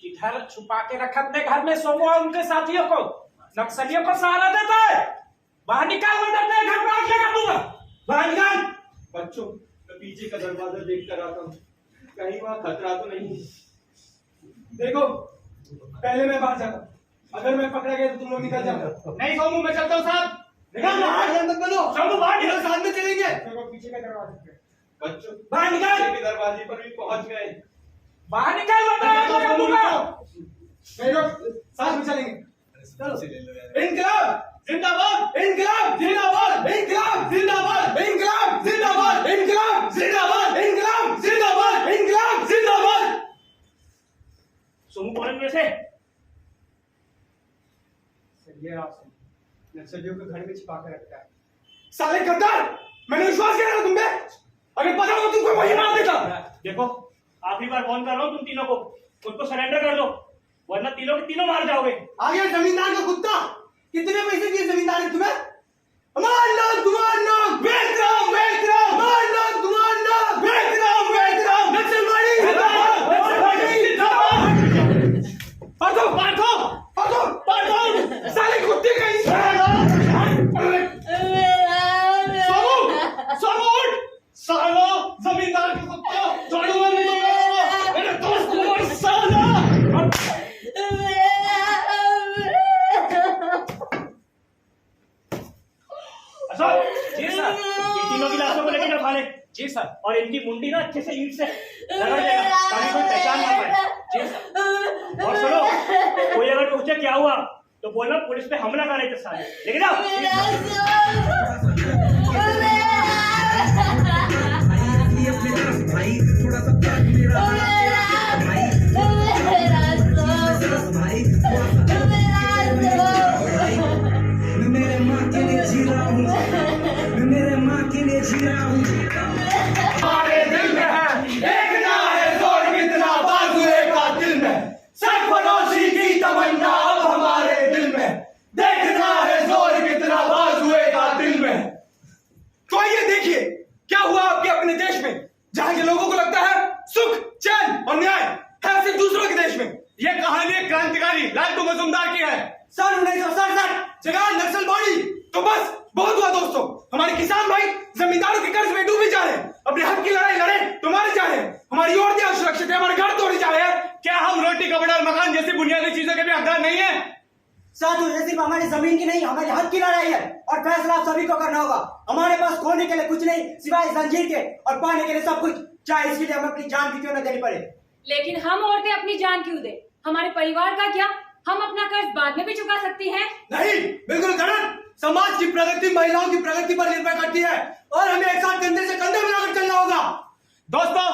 इधर छुपा के रखा अपने घर में सोमू और उनके साथियों को, नक्सलियों को सहारा देता है। बाहर निकाल, वरना तेरे घर पे आग लगा दूंगा। बाहर निकाल। बच्चों मैं पीछे का दरवाजा देख कर आता हूँ, कहीं वहां खतरा तो नहीं। देखो पहले मैं बाहर जाता, अगर मैं पकड़ा गया तो तुम लोग निकल जाओ। नहीं सोमू मैं चलता हूँ साहब। निकल बाहर। मत बनो, सोमू बाहर निकल। साथ में चलेंगे। देखो पीछे का दरवाजा पे। बच्चों बाहर निकाल। पीछे के दरवाजे पर भी पहुंच गए। बाहर निकाल, वरना आग लगा दूंगा। साथ में चलेंगे। चलो इनकलाब जिंदाबाद, इनकलाब जिंदाबाद, इनकलाब जिंदाबाद, इनकलाब जिंदाबाद, इनकलाब जिंदाबाद, इनकलाब जिंदाबाद, इनकलाब जिंदाबाद। सोमू कॉलेज में से ये आपसे नक्सलियों को घर में छिपा कर रखता है। साले गद्दार, मैंने विश्वास किया था तुम पे, अगर पता होगा तुमको वही मार देता। देखो आखिरी बार फोन कर रहा हूँ, तुम तीनों को उनको सरेंडर कर दो, वरना तीनों के तीनों मार जाओगे। आगे जमींदार का कुत्ता, कितने पैसे दिए जमींदार ने तुम्हें? मारना तुम्हारना, बेच रहा हूं, बेच रहा हूं, मारना तुम्हारना, बेच रहा हूं, बेच रहा हूं। नक्सलवाड़ी पाठो पाठो पाठो पाठो, साले कुत्ते कहीं। अशोक जी सर। ये तीनों की लाशों को लेके जाओ थाने। जी सर। और इनकी मुंडी ना अच्छे से ईंट से रगड़ देना ताकि कोई पहचान ना पाए। जी सर। और सुनो, कोई अगर पूछे क्या हुआ तो बोलना पुलिस पे हमला कर रहे थे साले। लेके जाओ। मेरे माँ के लिए जी रहा हूँ, मेरे माँ के लिए जी रहा हूँ। हमारे दिल में है, देखना है जोर कितना बाजुए का दिल में, सरफरोशी की तमन्ना अब हमारे दिल में, देखना है जोर कितना बाजुए का दिल में। तो आइए देखिए क्या हुआ आपके अपने देश में, जहां के लोगों को लगता है सुख, चैन और न्याय है सिर्फ दूसरों के देश में। ये कहानी एक क्रांतिकारी लालटू मजूमदार की है। सन 1967 जगह नक्सल बॉडी। तो बस बहुत हुआ दोस्तों, हमारे किसान भाई जमींदारों के कर्ज में डूबे जा रहे हैं, अपने हक की लड़ाई लड़े तो मारे जा रहे हैं, हमारी औरतें असुरक्षित है, हमारे घर तोड़े जा रहे हैं। क्या हम रोटी कपड़ा और मकान जैसी बुनियादी चीजों के भी हकदार नहीं है? साधु, ये सिर्फ हमारी जमीन की नहीं, हमारे हक की लड़ाई है और फैसला आप सभी को करना होगा। हमारे पास खोने के लिए कुछ नहीं सिवाय जंजीर के और पाने के लिए सब कुछ, चाहे इसके लिए हमें अपनी जान भी क्यों न देनी पड़े। लेकिन हम औरतें अपनी जान क्यों दे? हमारे परिवार का क्या? हम अपना कर्ज बाद में भी चुका सकती हैं। नहीं, बिल्कुल गलत। समाज की प्रगति महिलाओं की प्रगति पर निर्भर करती है और हमें एक साथ कंधे से कंधे मिलाकर चलना होगा। दोस्तों,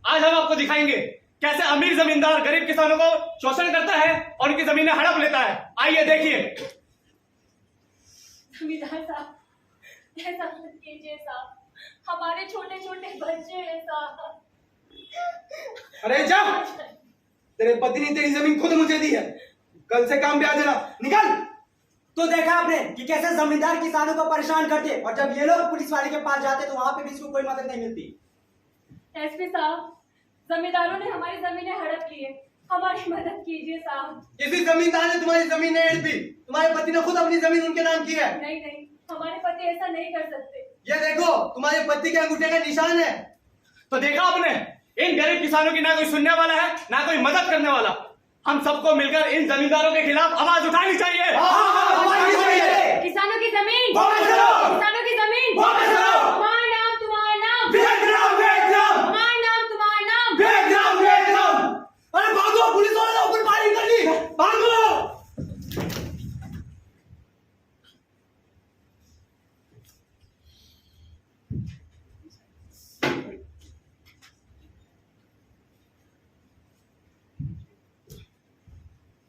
आज हम आपको दिखाएंगे कैसे अमीर जमींदार गरीब किसानों को शोषण करता है और उनकी जमीनें हड़प लेता है। आइए देखिए। जमींदार साहब, ऐसा मत कीजिए साहब, हमारे छोटे छोटे बच्चे हैं साहब। अरे जा, तेरे पति ने तेरी जमीन खुद मुझे दी है, कल से काम पे आ जाना, निकल। तो देखा आपने कि कैसे जमींदार किसानों को परेशान करते और जब ये लोग पुलिस वाले के पास जाते तो वहां पे भी इसको कोई मदद नहीं मिलती। एसपी साहब, जमींदारों ने हमारी जमीनें हड़प ली है, हमारी मदद कीजिए साहब। इसी जमींदार ने तुम्हारी जमीन नहीं दी, तुम्हारे पति ने खुद अपनी जमीन उनके नाम की है। नहीं नहीं, हमारे पति ऐसा नहीं कर सकते। ये देखो, तुम्हारे पति के अंगूठे का निशान है। तो देखा आपने, इन गरीब किसानों की ना कोई सुनने वाला है ना कोई मदद करने वाला। हम सबको मिलकर इन जमींदारों के खिलाफ आवाज उठानी चाहिए। किसानों की जमीन वापस करो। किसानों की जमीन वापस करो। हमारा नाम तुम्हारा नाम, वियतनाम, वियतनाम, हमारा नाम तुम्हारा नाम। Vietnam, Vietnam. अरे भागो, पुलिस वालों ने ऊपर फायरिंग कर दी, भागो।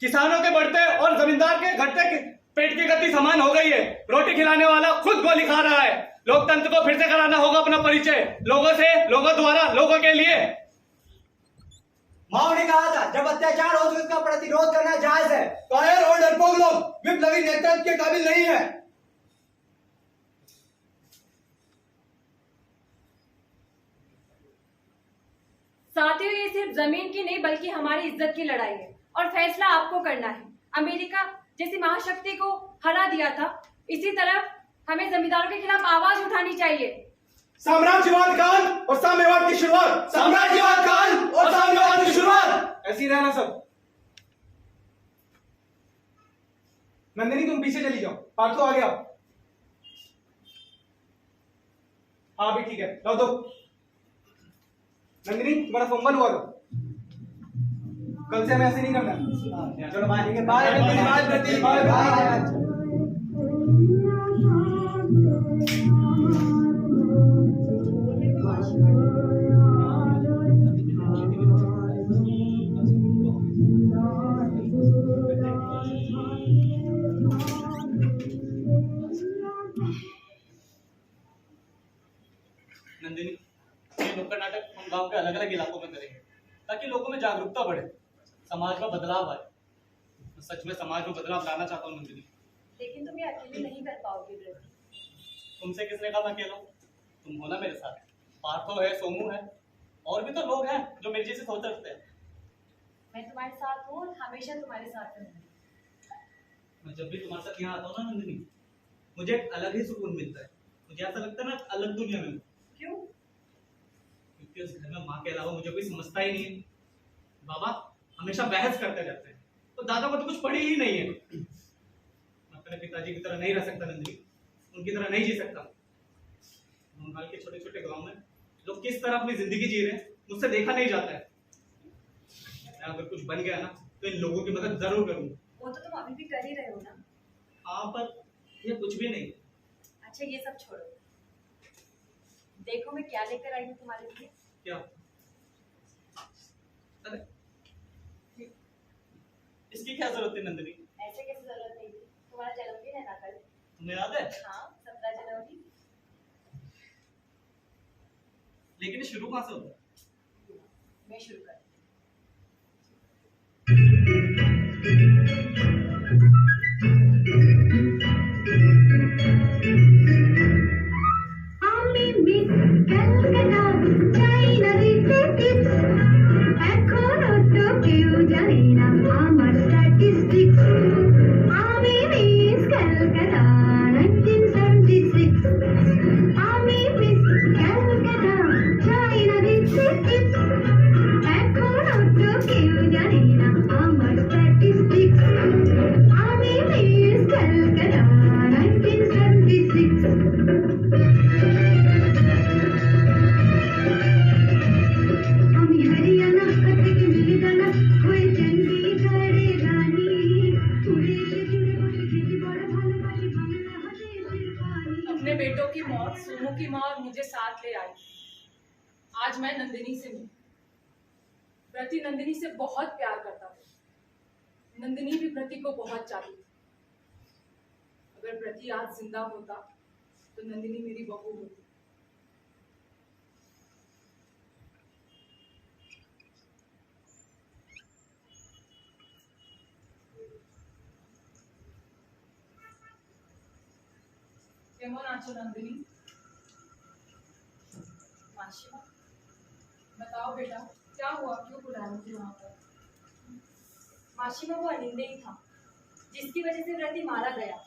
किसानों के बढ़ते और जमींदार के घटते पेट की गति समान हो गई है। रोटी खिलाने वाला खुद गोली खा रहा है। लोकतंत्र को फिर से कराना होगा अपना परिचय, लोगों से, लोगों द्वारा, लोगों के लिए। माओ ने कहा था जब अत्याचार हो तो इसका प्रतिरोध करना जायज है। कायर और डरपोक लोग विप्लवी नेतृत्व के काबिल नहीं है। साथियों, ये सिर्फ जमीन की नहीं बल्कि हमारी इज्जत की लड़ाई है और फैसला आपको करना है। अमेरिका जैसी महाशक्ति को हरा दिया था, इसी तरह हमें जमींदारों के खिलाफ आवाज उठानी चाहिए। साम्राज्यवाद काल और साम्यवाद की शुरुआत, साम्राज्यवाद काल और साम्यवाद की शुरुआत। ऐसी रहना सब। नंदिनी तुम पीछे चली जाओ, पार्थो आ गया। हाँ भी ठीक है, लो दो। नंदिनी तुम्हारा फंबल हुआ तो कल से हमें ऐसे नहीं करना। चलो बाय, ठीक है, बाय नंदिनी, बाय प्रतीक, बाय बाय। नंदिनी, ये नुक्कड़ नाटक हम गांव के अलग अलग इलाकों में करेंगे ताकि लोगों में जागरूकता बढ़े, समाज में बदलाव आए। मैं सच में समाज में बदलाव लाना चाहता हूँ नंदिनी। लेकिन तुम ये अकेले नहीं कर पाओगे ब्रदर। तुमसे किसने कहा मैं अकेला हूँ? तुम हो ना मेरे साथ। पार्थो है, सोमू है, और भी तो लोग हैं जो मेरे जैसे सोच रखते हैं। मैं तुम्हारे साथ हूँ और हमेशा तुम्हारे साथ रहूंगी। मैं जब भी तुम्हारे साथ यहाँ आता हूँ ना नंदिनी, मुझे एक अलग ही सुकून मिलता है। मुझे ऐसा लगता है ना अलग दुनिया में। क्यों? क्योंकि उस घर में माँ के अलावा मुझे कोई समझता ही नहीं है। बाबा हमेशा बहस करते रहते हैं, तो दादा को तो कुछ पड़ी ही नहीं है। मैं अपने पिताजी की तरह नहीं रह सकता नंदिनी। उनकी तरह नहीं जी सकता। बंगाल के छोटे छोटे गांव में लोग किस तरह अपनी जिंदगी जी रहे हैं मुझसे देखा नहीं जाता है। मैं अगर कुछ बन गया ना तो इन लोगों की मदद जरूर करूंगा। वो तो तुम अभी भी कर ही रहे हो ना। हाँ, पर ये कुछ भी नहीं। अच्छा ये सब छोड़ो, देखो मैं क्या लेकर आई हूँ तुम्हारे लिए। क्या? अरे इसकी क्या जरूरत है नंदिनी? ऐसे कैसे जरूरत नहीं थी, तुम्हारा जन्मदिन है ना कल। तुम्हें याद है? हाँ 17 जनवरी। लेकिन ये शुरू कहाँ से होता है? मैं शुरू कर अपने बेटों की मौत सोमू की माँ और मुझे साथ ले आई। आज मैं नंदिनी से मिली। प्रति नंदिनी से बहुत प्यार करता था। नंदिनी भी प्रति को बहुत चाहती थी। अगर प्रति आज जिंदा होता तो नंदिनी मेरी बहू होती। কেমন আছো नंदिनी? माशिमा बताओ बेटा क्या हुआ, क्यों बुलाया मुझे वहां पर? माशिमा वो अनिंदे ही था जिसकी वजह से व्रती मारा गया।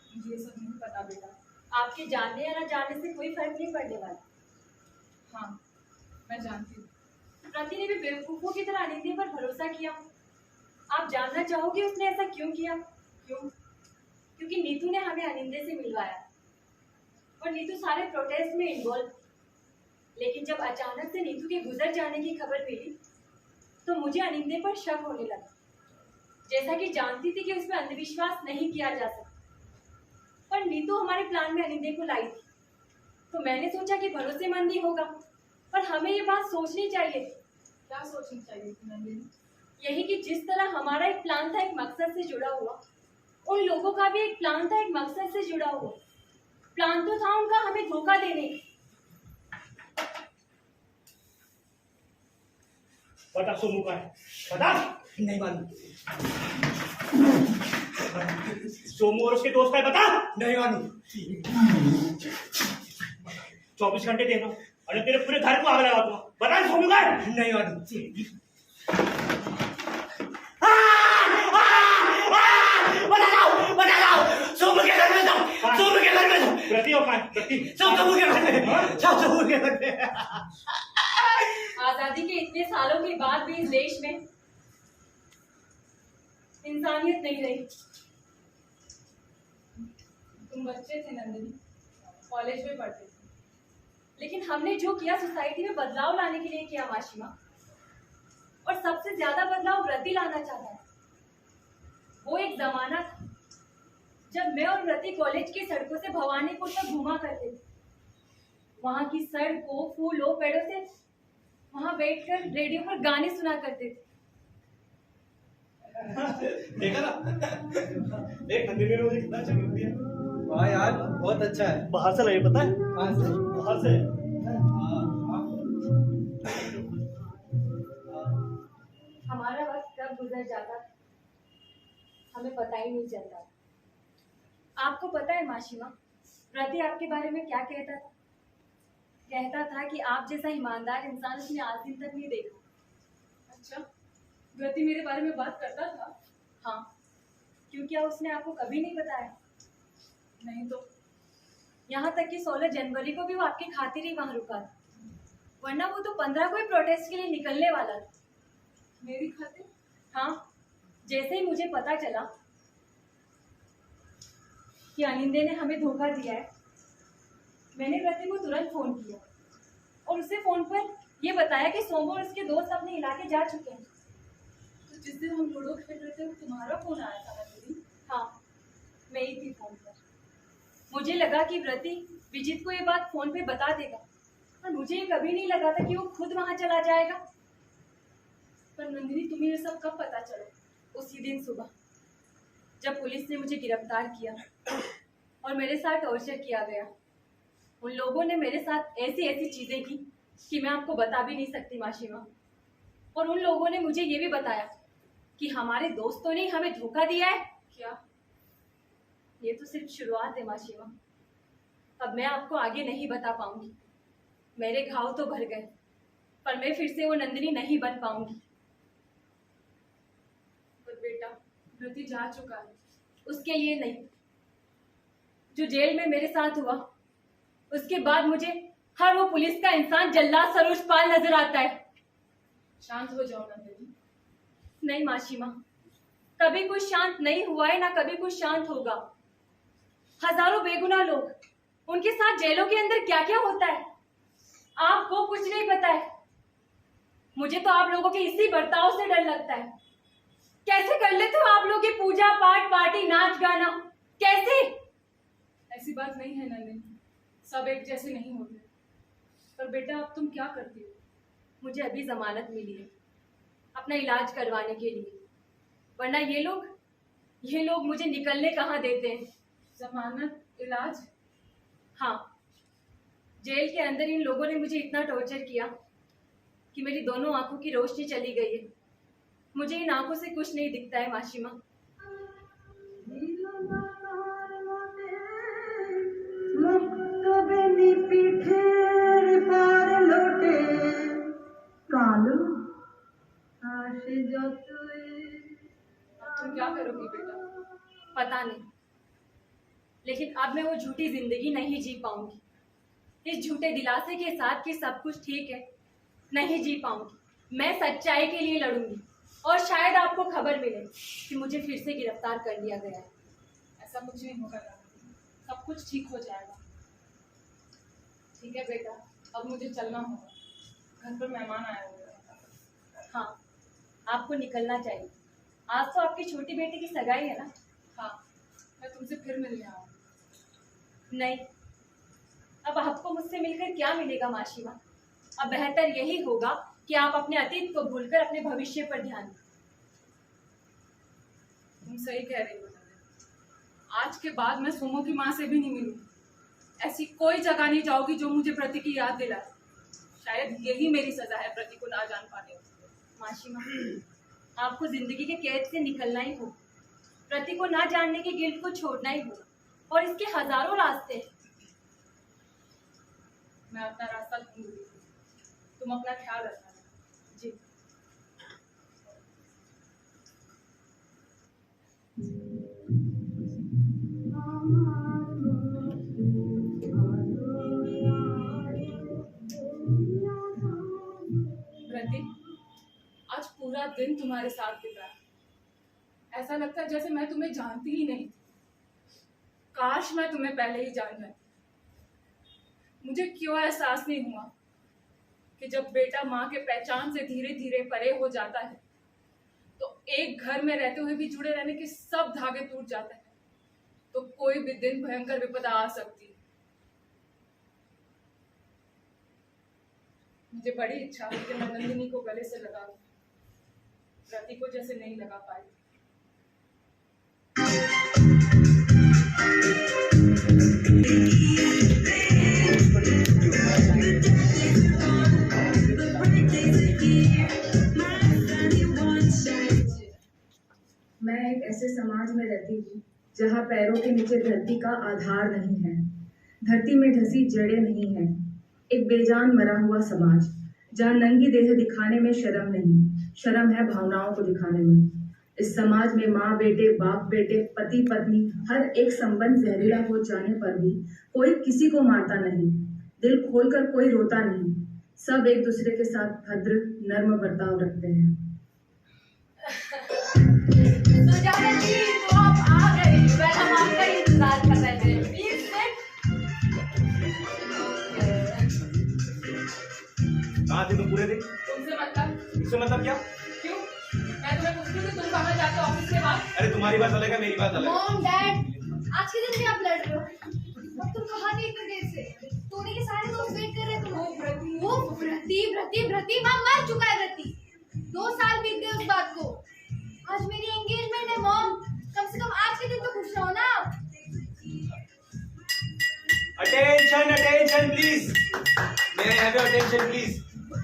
मुझे ये सब नहीं पता बेटा। आपके जानने या न जानने से कोई फर्क नहीं पड़ने वाला। हाँ मैं जानती हूँ। व्रती ने भी बेवकूफों की तरह अनिंदे पर भरोसा किया। आप जानना चाहोगे उसने ऐसा क्यों किया? क्यों? क्योंकि नीतू ने हमें अनिंदे से मिलवाया और नीतू सारे प्रोटेस्ट में इन्वॉल्व। लेकिन जब अचानक से नीतू के गुजर जाने की खबर मिली तो मुझे अनिंदे पर शक होने लगा। जैसा कि जानती थी कि उसमें अंधविश्वास नहीं किया जा सकता, पर नीतू हमारे प्लान में अनिंदे को लाई थी तो मैंने सोचा कि भरोसेमंद ही होगा, पर हमें ये बात सोचनी चाहिए थी। क्या सोचनी चाहिए थी नंदिनी? यही कि जिस तरह हमारा एक प्लान था एक मकसद से जुड़ा हुआ, उन लोगों का भी एक प्लान था एक मकसद से जुड़ा हुआ। प्लान तो था उनका हमें धोखा देने। बता सोमू का है? बता। नहीं मालूम। सोमू और उसके दोस्त का है? बता। नहीं मालूम। 24 घंटे देना और तेरे पूरे घर को आग लगा दूंगा। बता सोमू का है? नहीं मालूम। सोमू के घर में जाओ। सोमू के घर में जाओ। प्रति और कहाँ? प्रति सोमू के घर में जाओ। सोमू के घर में। आजादी के इतने सालों के बाद भी इस देश में इंसानियत नहीं रही। तुम बच्चे थे नंदिनी, कॉलेज में पढ़ते थे, लेकिन हमने जो किया सोसाइटी में बदलाव लाने के लिए किया माशिमा। और सबसे ज्यादा बदलाव व्रती लाना चाहता है। वो एक जमाना था जब मैं और व्रती कॉलेज की सड़कों से भवानीपुर तक घूमा करते थे। वहां की सड़कों, फूलों, पेड़ों से वहां बैठकर रेडियो पर गाने सुना करते थे। देखा ना? देख नंदिनी ने मुझे कितना अच्छा गिफ्ट दिया। वाह यार बहुत अच्छा है। बाहर से लगे पता है? कहाँ से? बाहर से। हमारा वक्त कब गुजर जाता था हमें पता ही नहीं चलता। आपको पता है माशिमा, व्रती आपके बारे में क्या कहता था? कहता था कि आप जैसा ईमानदार इंसान उसने आज दिन तक नहीं देखा। अच्छा, व्रती मेरे बारे में बात करता था? हाँ, क्यों क्या उसने आपको कभी नहीं बताया? नहीं तो। यहाँ तक कि 16 जनवरी को भी वो आपकी खातिर ही वहाँ रुका था, वरना वो तो 15 को ही प्रोटेस्ट के लिए निकलने वाला था। मेरी खातिर? हाँ, जैसे ही मुझे पता चला कि अनिंदे ने हमें धोखा दिया है, मैंने व्रति को तुरंत फोन किया और उसे फोन पर यह बताया कि सोमो और उसके दोस्त अपने इलाके जा चुके हैं। तो जिस दिन हम लूडो खेल रहे थे तुम्हारा फोन आया था नंदिनी? हाँ, मैं ही थी फोन पर। मुझे लगा कि व्रति विजित को ये बात फोन पे बता देगा, और मुझे ये कभी नहीं लगा था कि वो खुद वहां चला जाएगा। पर नंदिनी तुम्हें ये सब कब पता चला? उसी दिन सुबह जब पुलिस ने मुझे गिरफ्तार किया और मेरे साथ टॉर्चर किया गया। उन लोगों ने मेरे साथ ऐसी ऐसी चीजें की कि मैं आपको बता भी नहीं सकती माशिमा। और उन लोगों ने मुझे ये भी बताया कि हमारे दोस्तों ने हमें धोखा दिया है। क्या? ये तो सिर्फ शुरुआत है माशिमा, अब मैं आपको आगे नहीं बता पाऊंगी। मेरे घाव तो भर गए, पर मैं फिर से वो नंदिनी नहीं बन पाऊंगी। पर बेटा, व्रति जा चुका है। उसके लिए नहीं, जो जेल में मेरे साथ हुआ उसके बाद मुझे हर वो पुलिस का इंसान जल्लाद सरोज पाल नजर आता है। शांत हो जाओ नंदिनी। नहीं माशिमा, कभी कुछ शांत नहीं हुआ है, ना कभी कुछ शांत होगा। हजारों बेगुनाह लोग, उनके साथ जेलों के अंदर क्या क्या होता है आपको कुछ नहीं पता है। मुझे तो आप लोगों के इसी बर्ताव से डर लगता है। कैसे कर लेते हो आप लोग ये पूजा पाठ, पार्टी, नाच गाना? कैसे? ऐसी बात नहीं है नंदिनी, सब एक जैसे नहीं होते। पर बेटा, अब तुम क्या करती हो? मुझे अभी जमानत मिली है अपना इलाज करवाने के लिए, वरना ये लोग मुझे निकलने कहाँ देते हैं। जमानत? इलाज? हाँ, जेल के अंदर इन लोगों ने मुझे इतना टॉर्चर किया कि मेरी दोनों आंखों की रोशनी चली गई है। मुझे इन आंखों से कुछ नहीं दिखता है माशिमा। तुम क्या करोगी बेटा? पता नहीं, लेकिन अब मैं वो झूठी जिंदगी नहीं जी पाऊंगी। इस झूठे दिलासे के साथ कि सब कुछ ठीक है, नहीं जी पाऊंगी। मैं सच्चाई के लिए लड़ूंगी और शायद आपको खबर मिले कि मुझे फिर से गिरफ्तार कर लिया गया है। ऐसा कुछ नहीं होगा नंदिनी, सब कुछ ठीक हो जाएगा। ठीक है बेटा, अब मुझे चलना होगा, घर पर मेहमान आए हुए हैं। हाँ, आपको निकलना चाहिए। आज तो आपकी छोटी बेटी की सगाई है ना? हाँ, मैं तुमसे फिर मिलने आऊँगी। नहीं, अब आपको मुझसे मिलकर क्या मिलेगा माशिमा? अब बेहतर यही होगा कि आप अपने अतीत को भूलकर अपने भविष्य पर ध्यान दें। तुम सही कह रही हो नंदिनी, आज के बाद मैं सोमो की माँ से भी नहीं मिलूंगी। ऐसी कोई जगह नहीं जाओगी जो मुझे प्रति की याद दिलाए। शायद यही मेरी सजा है प्रति को ना जान पाने की। माशिमा, आपको जिंदगी के कैद से निकलना ही होगा, प्रति को ना जानने के गिल्ट को छोड़ना ही होगा, और इसके हजारों रास्ते हैं। मैं अपना रास्ता ढूंढूंगी, तुम अपना ख्याल रखना। जी। प्रति, आज पूरा दिन तुम्हारे साथ बिता है। ऐसा लगता है जैसे मैं तुम्हें जानती ही नहीं। काश मैं तुम्हें पहले ही जान जाती। मुझे क्यों एहसास नहीं हुआ कि जब बेटा माँ के पहचान से धीरे धीरे परे हो जाता है तो एक घर में रहते हुए भी जुड़े रहने के सब धागे टूट जाते हैं, तो कोई भी दिन भयंकर विपदा आ सकती है। मुझे बड़ी इच्छा है कि मैं नंदिनी को गले से लगा लूं, प्रति को जैसे नहीं लगा पाई। मैं एक ऐसे समाज में रहती हूँ जहाँ पैरों के नीचे धरती का आधार नहीं है, धरती में धसी जड़ें नहीं है। एक बेजान मरा हुआ समाज जहाँ नंगी देह दिखाने में शर्म नहीं, शर्म है भावनाओं को दिखाने में। इस समाज में माँ बेटे, बाप बेटे, पति पत्नी, हर एक संबंध जहरीला हो जाने पर भी कोई किसी को मारता नहीं, दिल खोलकर कोई रोता नहीं। सब एक दूसरे के साथ भद्र नर्म बर्ताव रखते हैं। तो आप आ गई, हम आपका इंतजार कर रहे थे। कहाँ थे तुम पूरे दिन? तुमसे मतलब? इससे मतलब क्या? क्यों? मैं तुम्हें पूछती हूँ कि तुम कहाँ जाते हो ऑफिस के बाद? अरे तुम्हारी बात अलग है, मेरी बात अलग है। मॉम डैड, आज के दिन भी आप लड़ रहे हो। अब तुम कहाँ थे इतनी देर से? टोनी के सारे दोस्त वेट कर रहे थे। वो व्रती माँ मर चुका है। व्रती 2 साल बीत गए उस बात को। आज मेरी एंगेजमेंट है मॉम, कम से कम आज के दिन तो खुश रहो ना आप। Attention, attention, please. May I have your attention, please?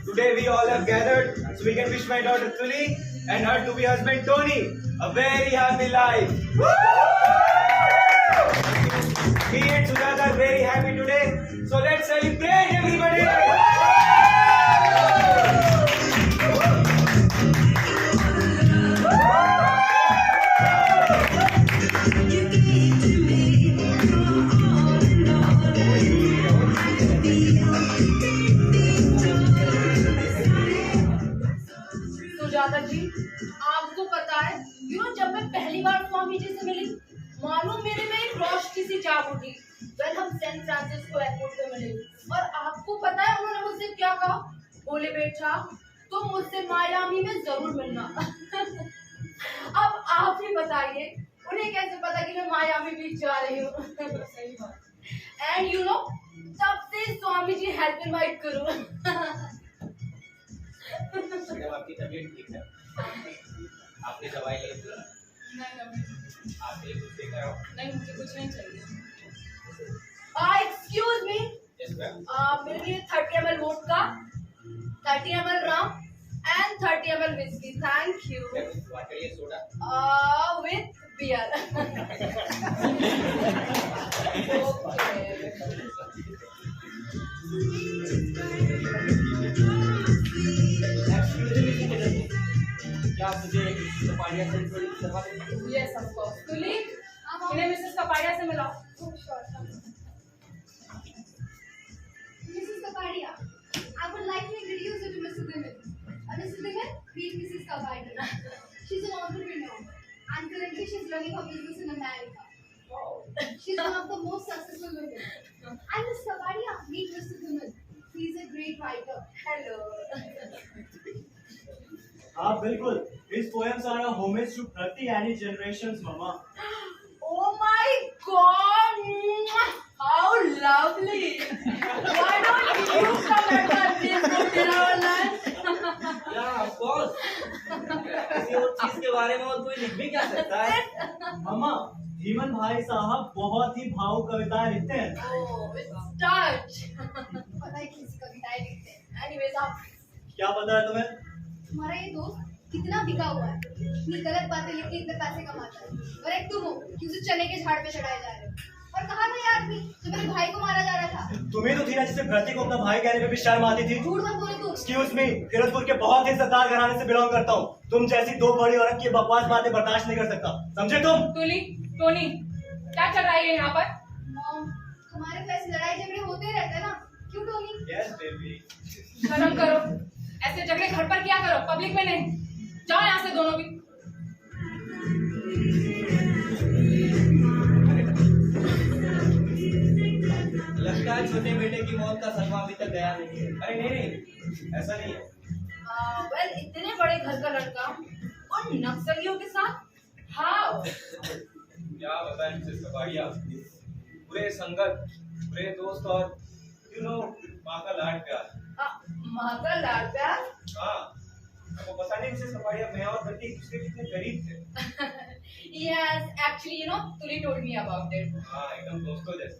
Today we all have gathered so we can wish my daughter Tuli and her to-be husband Tony a very happy life. Me and Sujata are very happy today, so let's celebrate, everybody. Sujata जी, आपको पता है जब मैं पहली बार स्वामी जी से मिली, मालूम मेरे में एक रोशनी सी जाग उठी। वेल, हम सैन फ्रांसिस्को एयरपोर्ट पे मिले और आपको पता है उन्होंने मुझसे क्या कहा? बोले बेटा तुम मुझसे मायामी में जरूर मिलना। अब आप ही बताइए उन्हें कैसे पता कि मैं मायामी भी जा रही हूँ? सही बात। एंड तब से स्वामी जी हेल्प इनवाइट करूँ। आपकी तबीयत ठीक है? आपने दवाई ली? आप कुछ लेकर आओ। नहीं, मुझे कुछ नहीं चाहिए। एक्सक्यूज मी, मेरे लिए 30 ml vodka, 30 ml rum and 30 ml whisky, thank you. Soda with beer. क्या मुझे कपाड़िया से थोड़ी सफा करेंगे? Yes of course. तुली, इन्हें मिसेस कपाड़िया से मिलाओ। Mrs. Kapadia, I would like to introduce you to Mrs. Dhiman. Mrs. Dhiman, meet Mrs. Kapadia. She's an entrepreneur and currently she's running her business in America. She's one of the most successful women. And Mrs. Kapadia, meet Mr. Dhiman. He's a great writer. Hello. हाँ बिल्कुल, these poems are a homage to Prati and his generations, Mama. Oh my God! How lovely! Why don't you come and help me put in our lunch? Yeah, of course. किसी और चीज के बारे में और कोई लिख भी क्या सकता है? मामा, धीमन भाई साहब बहुत ही भावुक कविताएं लिखते हैं। Oh, it's touch. पता है किसी कविताएं लिखते हैं। Anyways, आप क्या पता है तुम्हें? तुम्हारा ये दोस्त कितना बिका हुआ है, इतनी गलत बातें लिख के इतने पैसे कमाता है, और एक तुम हो कि उसे चने के झाड़ पे चढ़ाए जा रहे हो। और कहाँ था ये आदमी जो मेरे भाई को मारा जा रहा था? तुम्हें तो थी ना जिसे भ्रति को अपना भाई कहने पे भी शर्म आती थी। झूठ मत बोलो तुम। Excuse me, फिरोजपुर के बहुत ही इज्जतदार घराने से बिलोंग करता हूँ। तुम जैसी दो बड़ी औरत की बकवास बातें बर्दाश्त नहीं कर सकता, समझे तुम? तुली, टोनी, क्या चल रहा है यहाँ पर? मॉम, हमारे तो ऐसे लड़ाई झगड़े होते रहते हैं ना, क्यों टोनी? Yes, baby. शर्म करो, ऐसे झगड़े घर पर क्या करो, पब्लिक में नहीं। जाओ यहाँ से दोनों भी। लगता है छोटे बेटे की मौत का सदमा अभी तक गया नहीं है। अरे नहीं, ऐसा नहीं है। वेल, इतने बड़े घर का लड़का और नक्सलियों के साथ? हाउ? क्या बताएं मिसेस कपाड़िया, बुरे संगत, बुरे दोस्त और माँ का लाड प्यार। माँ का लाड प्यार? हाँ, आपको पता नहीं मिसेस कपाड़िया, मैं और प्रतीक एक दूसरे के कितने करीब थे। Yes, actually, Tuli told me about it. हाँ, एकदम दोस्तों जैसे।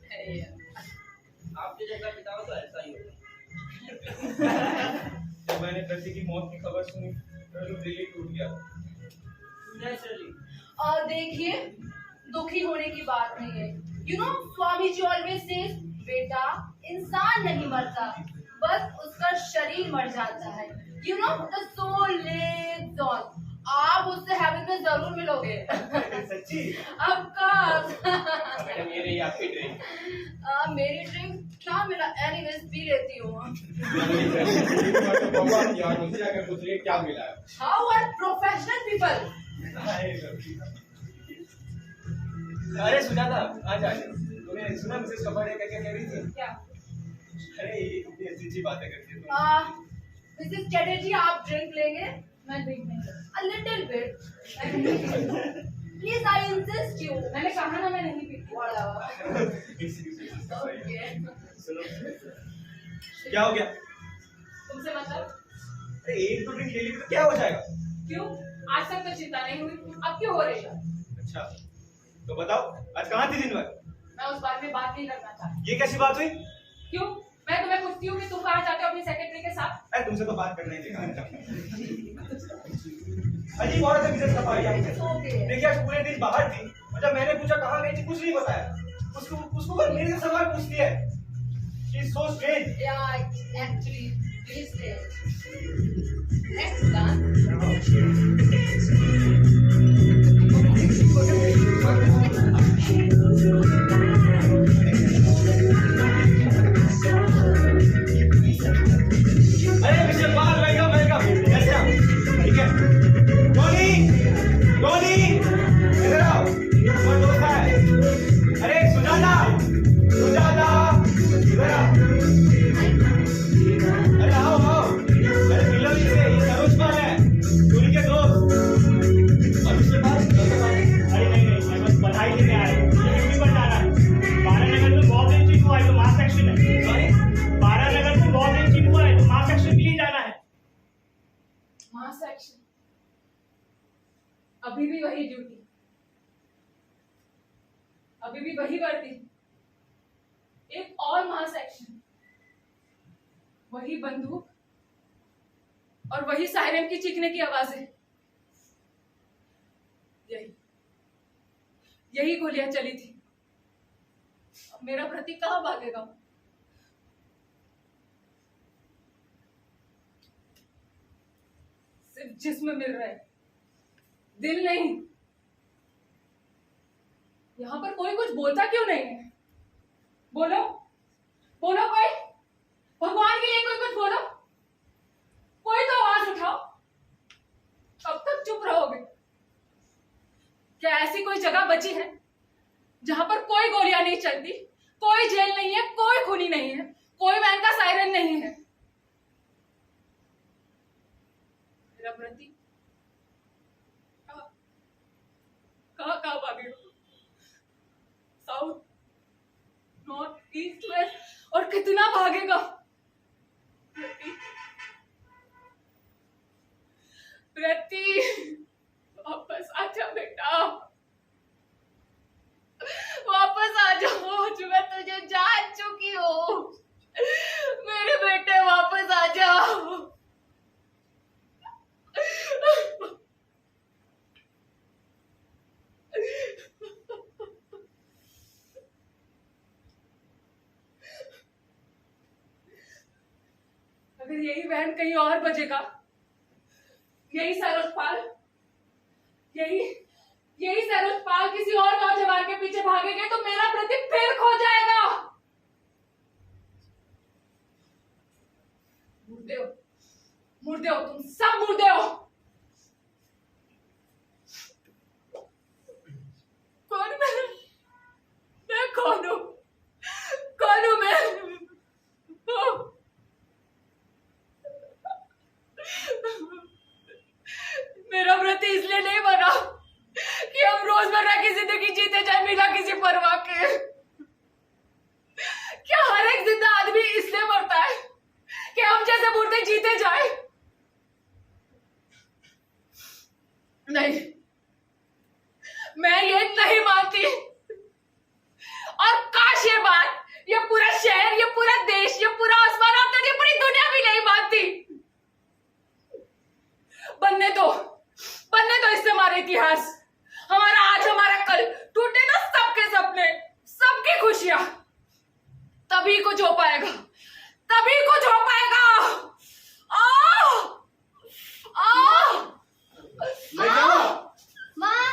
आपके जैसा पिता हो तो ऐसा ही होगा। जब मैंने प्रतीक की मौत की खबर सुनी तो दिल ही टूट गया। Naturally. और देखिए, दुखी होने की बात नहीं है। स्वामी जी always says, बेटा, इंसान नहीं मरता, बस उसका शरीर मर जाता है। The soul lives on. आप उससे हेवन में जरूर मिलोगे। सच्ची? Of course. मैडम ये रही आपकी ड्रिंक। मेरी ड्रिंक क्या मिला? एनीवेज पी लेती हूँ। यार मुझे जाकर पूछिए क्या मिला है। How are professional people? अरे सुजाता, आ जा। तूने सुना मिसेस कपाड़िया क्या कह रही थी? क्या? अरे ये कितनी अच्छी बातें करती है। मिसेस चटर्जी आप ड्रिंक लेंगे? मैं ड्रिंक नहीं करती। A little bit. Please, I insist you. मैंने कहा ना मैं नहीं पीती। Whatever. Okay. सुनो, क्या हो गया? तुमसे मतलब? अरे एक दो ड्रिंक ले ली तो क्या हो जाएगा? क्यों? आज तक तो चिंता नहीं हुई, अब क्यों हो रही है? अच्छा, तो बताओ आज कहाँ थी दिन भर? मैं उस बारे में बात नहीं करना चाहती। ये कैसी बात हुई? क्यों? मैं तुम्हें पूछती हूँ कि तुम कहाँ जाते हो अपनी सेक्रेटरी के साथ? अरे तुमसे तो बात करना ही देखा। अजीब औरत है मिसेस कपाड़िया। देखिए आज पूरे दिन बाहर थी और जब मैंने पूछा कहाँ गई थी कुछ नहीं बताया। उसको बस मेरे से सवाल पूछती है। She is so strange. Yeah, actually, please stay. Next done. अरे मिस्टर पाल वेलकम वेलकम। कैसे आप? ठीक है। टोनी टोनी इधर आओ। कौन दोस्त है? अरे सुजाता सुजाता इधर आओ। अरे आओ आओ। अरे मिलो इसे, ये सरोज पाल है टोनी के दोस्त। और मिस्टर पाल अरे नहीं मैं बस बधाई देने आया हूँ। ड्यूटी पर जाना है। 12 नगर में बहुत दिन चीफ हुआ है तो मास एक्शन है। सॉरी 12 नगर में बहुत दिन चीफ हुआ है तो मास एक्शन के लिए जाना है। Mass action. अभी भी वही ड्यूटी, अभी भी वही वर्दी, एक और मास एक्शन, वही बंदूक और वही सायरन की चीखने की आवाजें। यही गोलियां चली थी। अब मेरा प्रतीक कहाँ भागेगा? सिर्फ जिस्म मिल रहा है, दिल नहीं। यहाँ पर कोई कुछ बोलता क्यों नहीं है? बोलो बोलो, कोई भगवान के लिए कोई कुछ बोलो, कोई तो आवाज उठाओ। कब तक चुप रहोगे? क्या ऐसी कोई जगह बची है जहां पर कोई गोलियां नहीं चलती, कोई जेल नहीं है, कोई खूनी नहीं है, कोई वैन का सायरन नहीं है? मेरा प्रतीक कहाँ भागे? साउथ, नॉर्थ, ईस्ट, वेस्ट, और कितना भागेगा? प्रतीक वापस आजा बेटा, वापस आ जाओ। जो मैं तुझे जान चुकी हूँ, मेरे बेटे वापस आ जाओ। अगर यही वैन कहीं और बजेगा, यही सरोज पाल, यही सरोज पाल किसी और नौजवान के पीछे भागेंगे तो मेरा प्रतीक फिर खो जाएगा। मुर्दे हो तुम सब, मुर्दे हो। कौन मैं कौन हूं? कौन हूं मैं? मेरा प्रति इसलिए नहीं बना कि हम रोजमर्रा की जिंदगी जीते जाए बिना किसी परवाह के। क्या हर एक जिंदा आदमी इसलिए मरता है कि हम जैसे मुर्दे जीते जाए? नहीं, मैं ये नहीं मानती। और काश ये बात ये पूरा शहर, ये पूरा देश, ये पूरा आसमान, और तो ये पूरी दुनिया भी नहीं मानती। बनने दो इससे हमारा इतिहास, हमारा आज, हमारा कल। टूटे ना सबके सपने, सबकी खुशियां। तभी कुछ हो पाएगा, तभी कुछ हो पाएगा। माँ,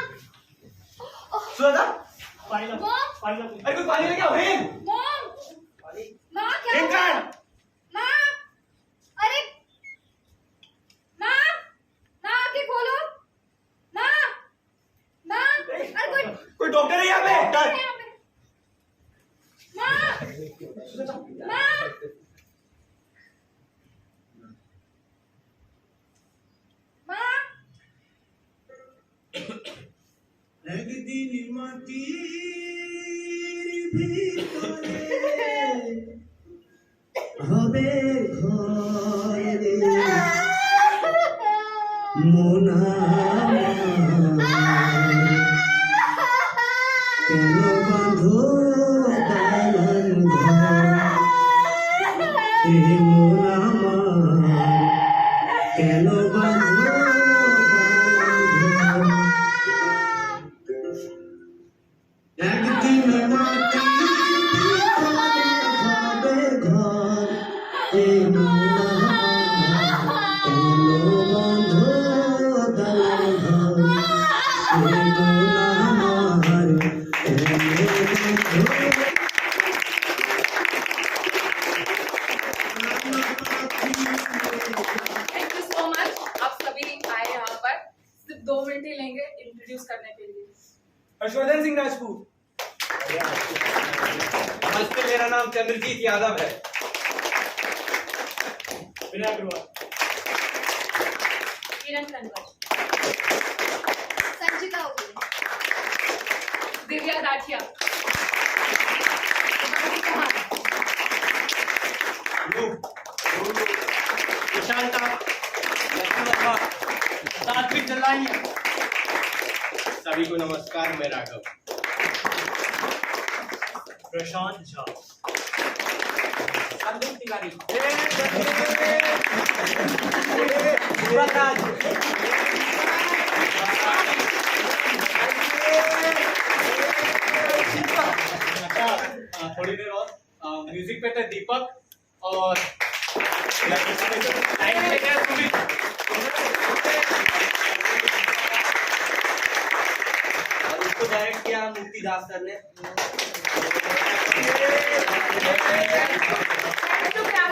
सुजाता पानी मॉम, अरे कोई पानी लेके आओ। मॉम, माँ क्या ड्रिंक हुआ? कर। माँ, अरे माँ, माँ आंखें खोलो। माँ, अरे कोई डॉक्टर है यहाँ पे? माँ, একদিন মাটির ভিতরে হবে ঘর রে মন আমার কেন বাঁধো দালান ঘর এ মন আমার কেন বাঁধো দালান ঘর একদিন মাটি হবে ঘর এ মন আমার কেন বাঁধো দালান ঘর এ মন আমার কেন বাঁধো थैंक यू सो मच। आप सभी आए यहाँ पर सिर्फ 2 मिनट ही लेंगे इंट्रोड्यूस करने के लिए। हर्षवर्धन सिंह राजपूत। नमस्ते, मेरा नाम चंद्रजीत यादव है। विनय अग्रवाल। किरण कनवर, संचिता उगले, दिव्या दाठिया, प्रशांत सात्विक जलाइए। सभी को नमस्कार, मैं राघव। प्रशांत झा। संदीप तिवारी। थोड़ी देर और म्यूजिक पे थे दीपक और टाइम पे क्या सुमित। और उसको डायरेक्ट किया मुक्ति दास सर ने। तो क्या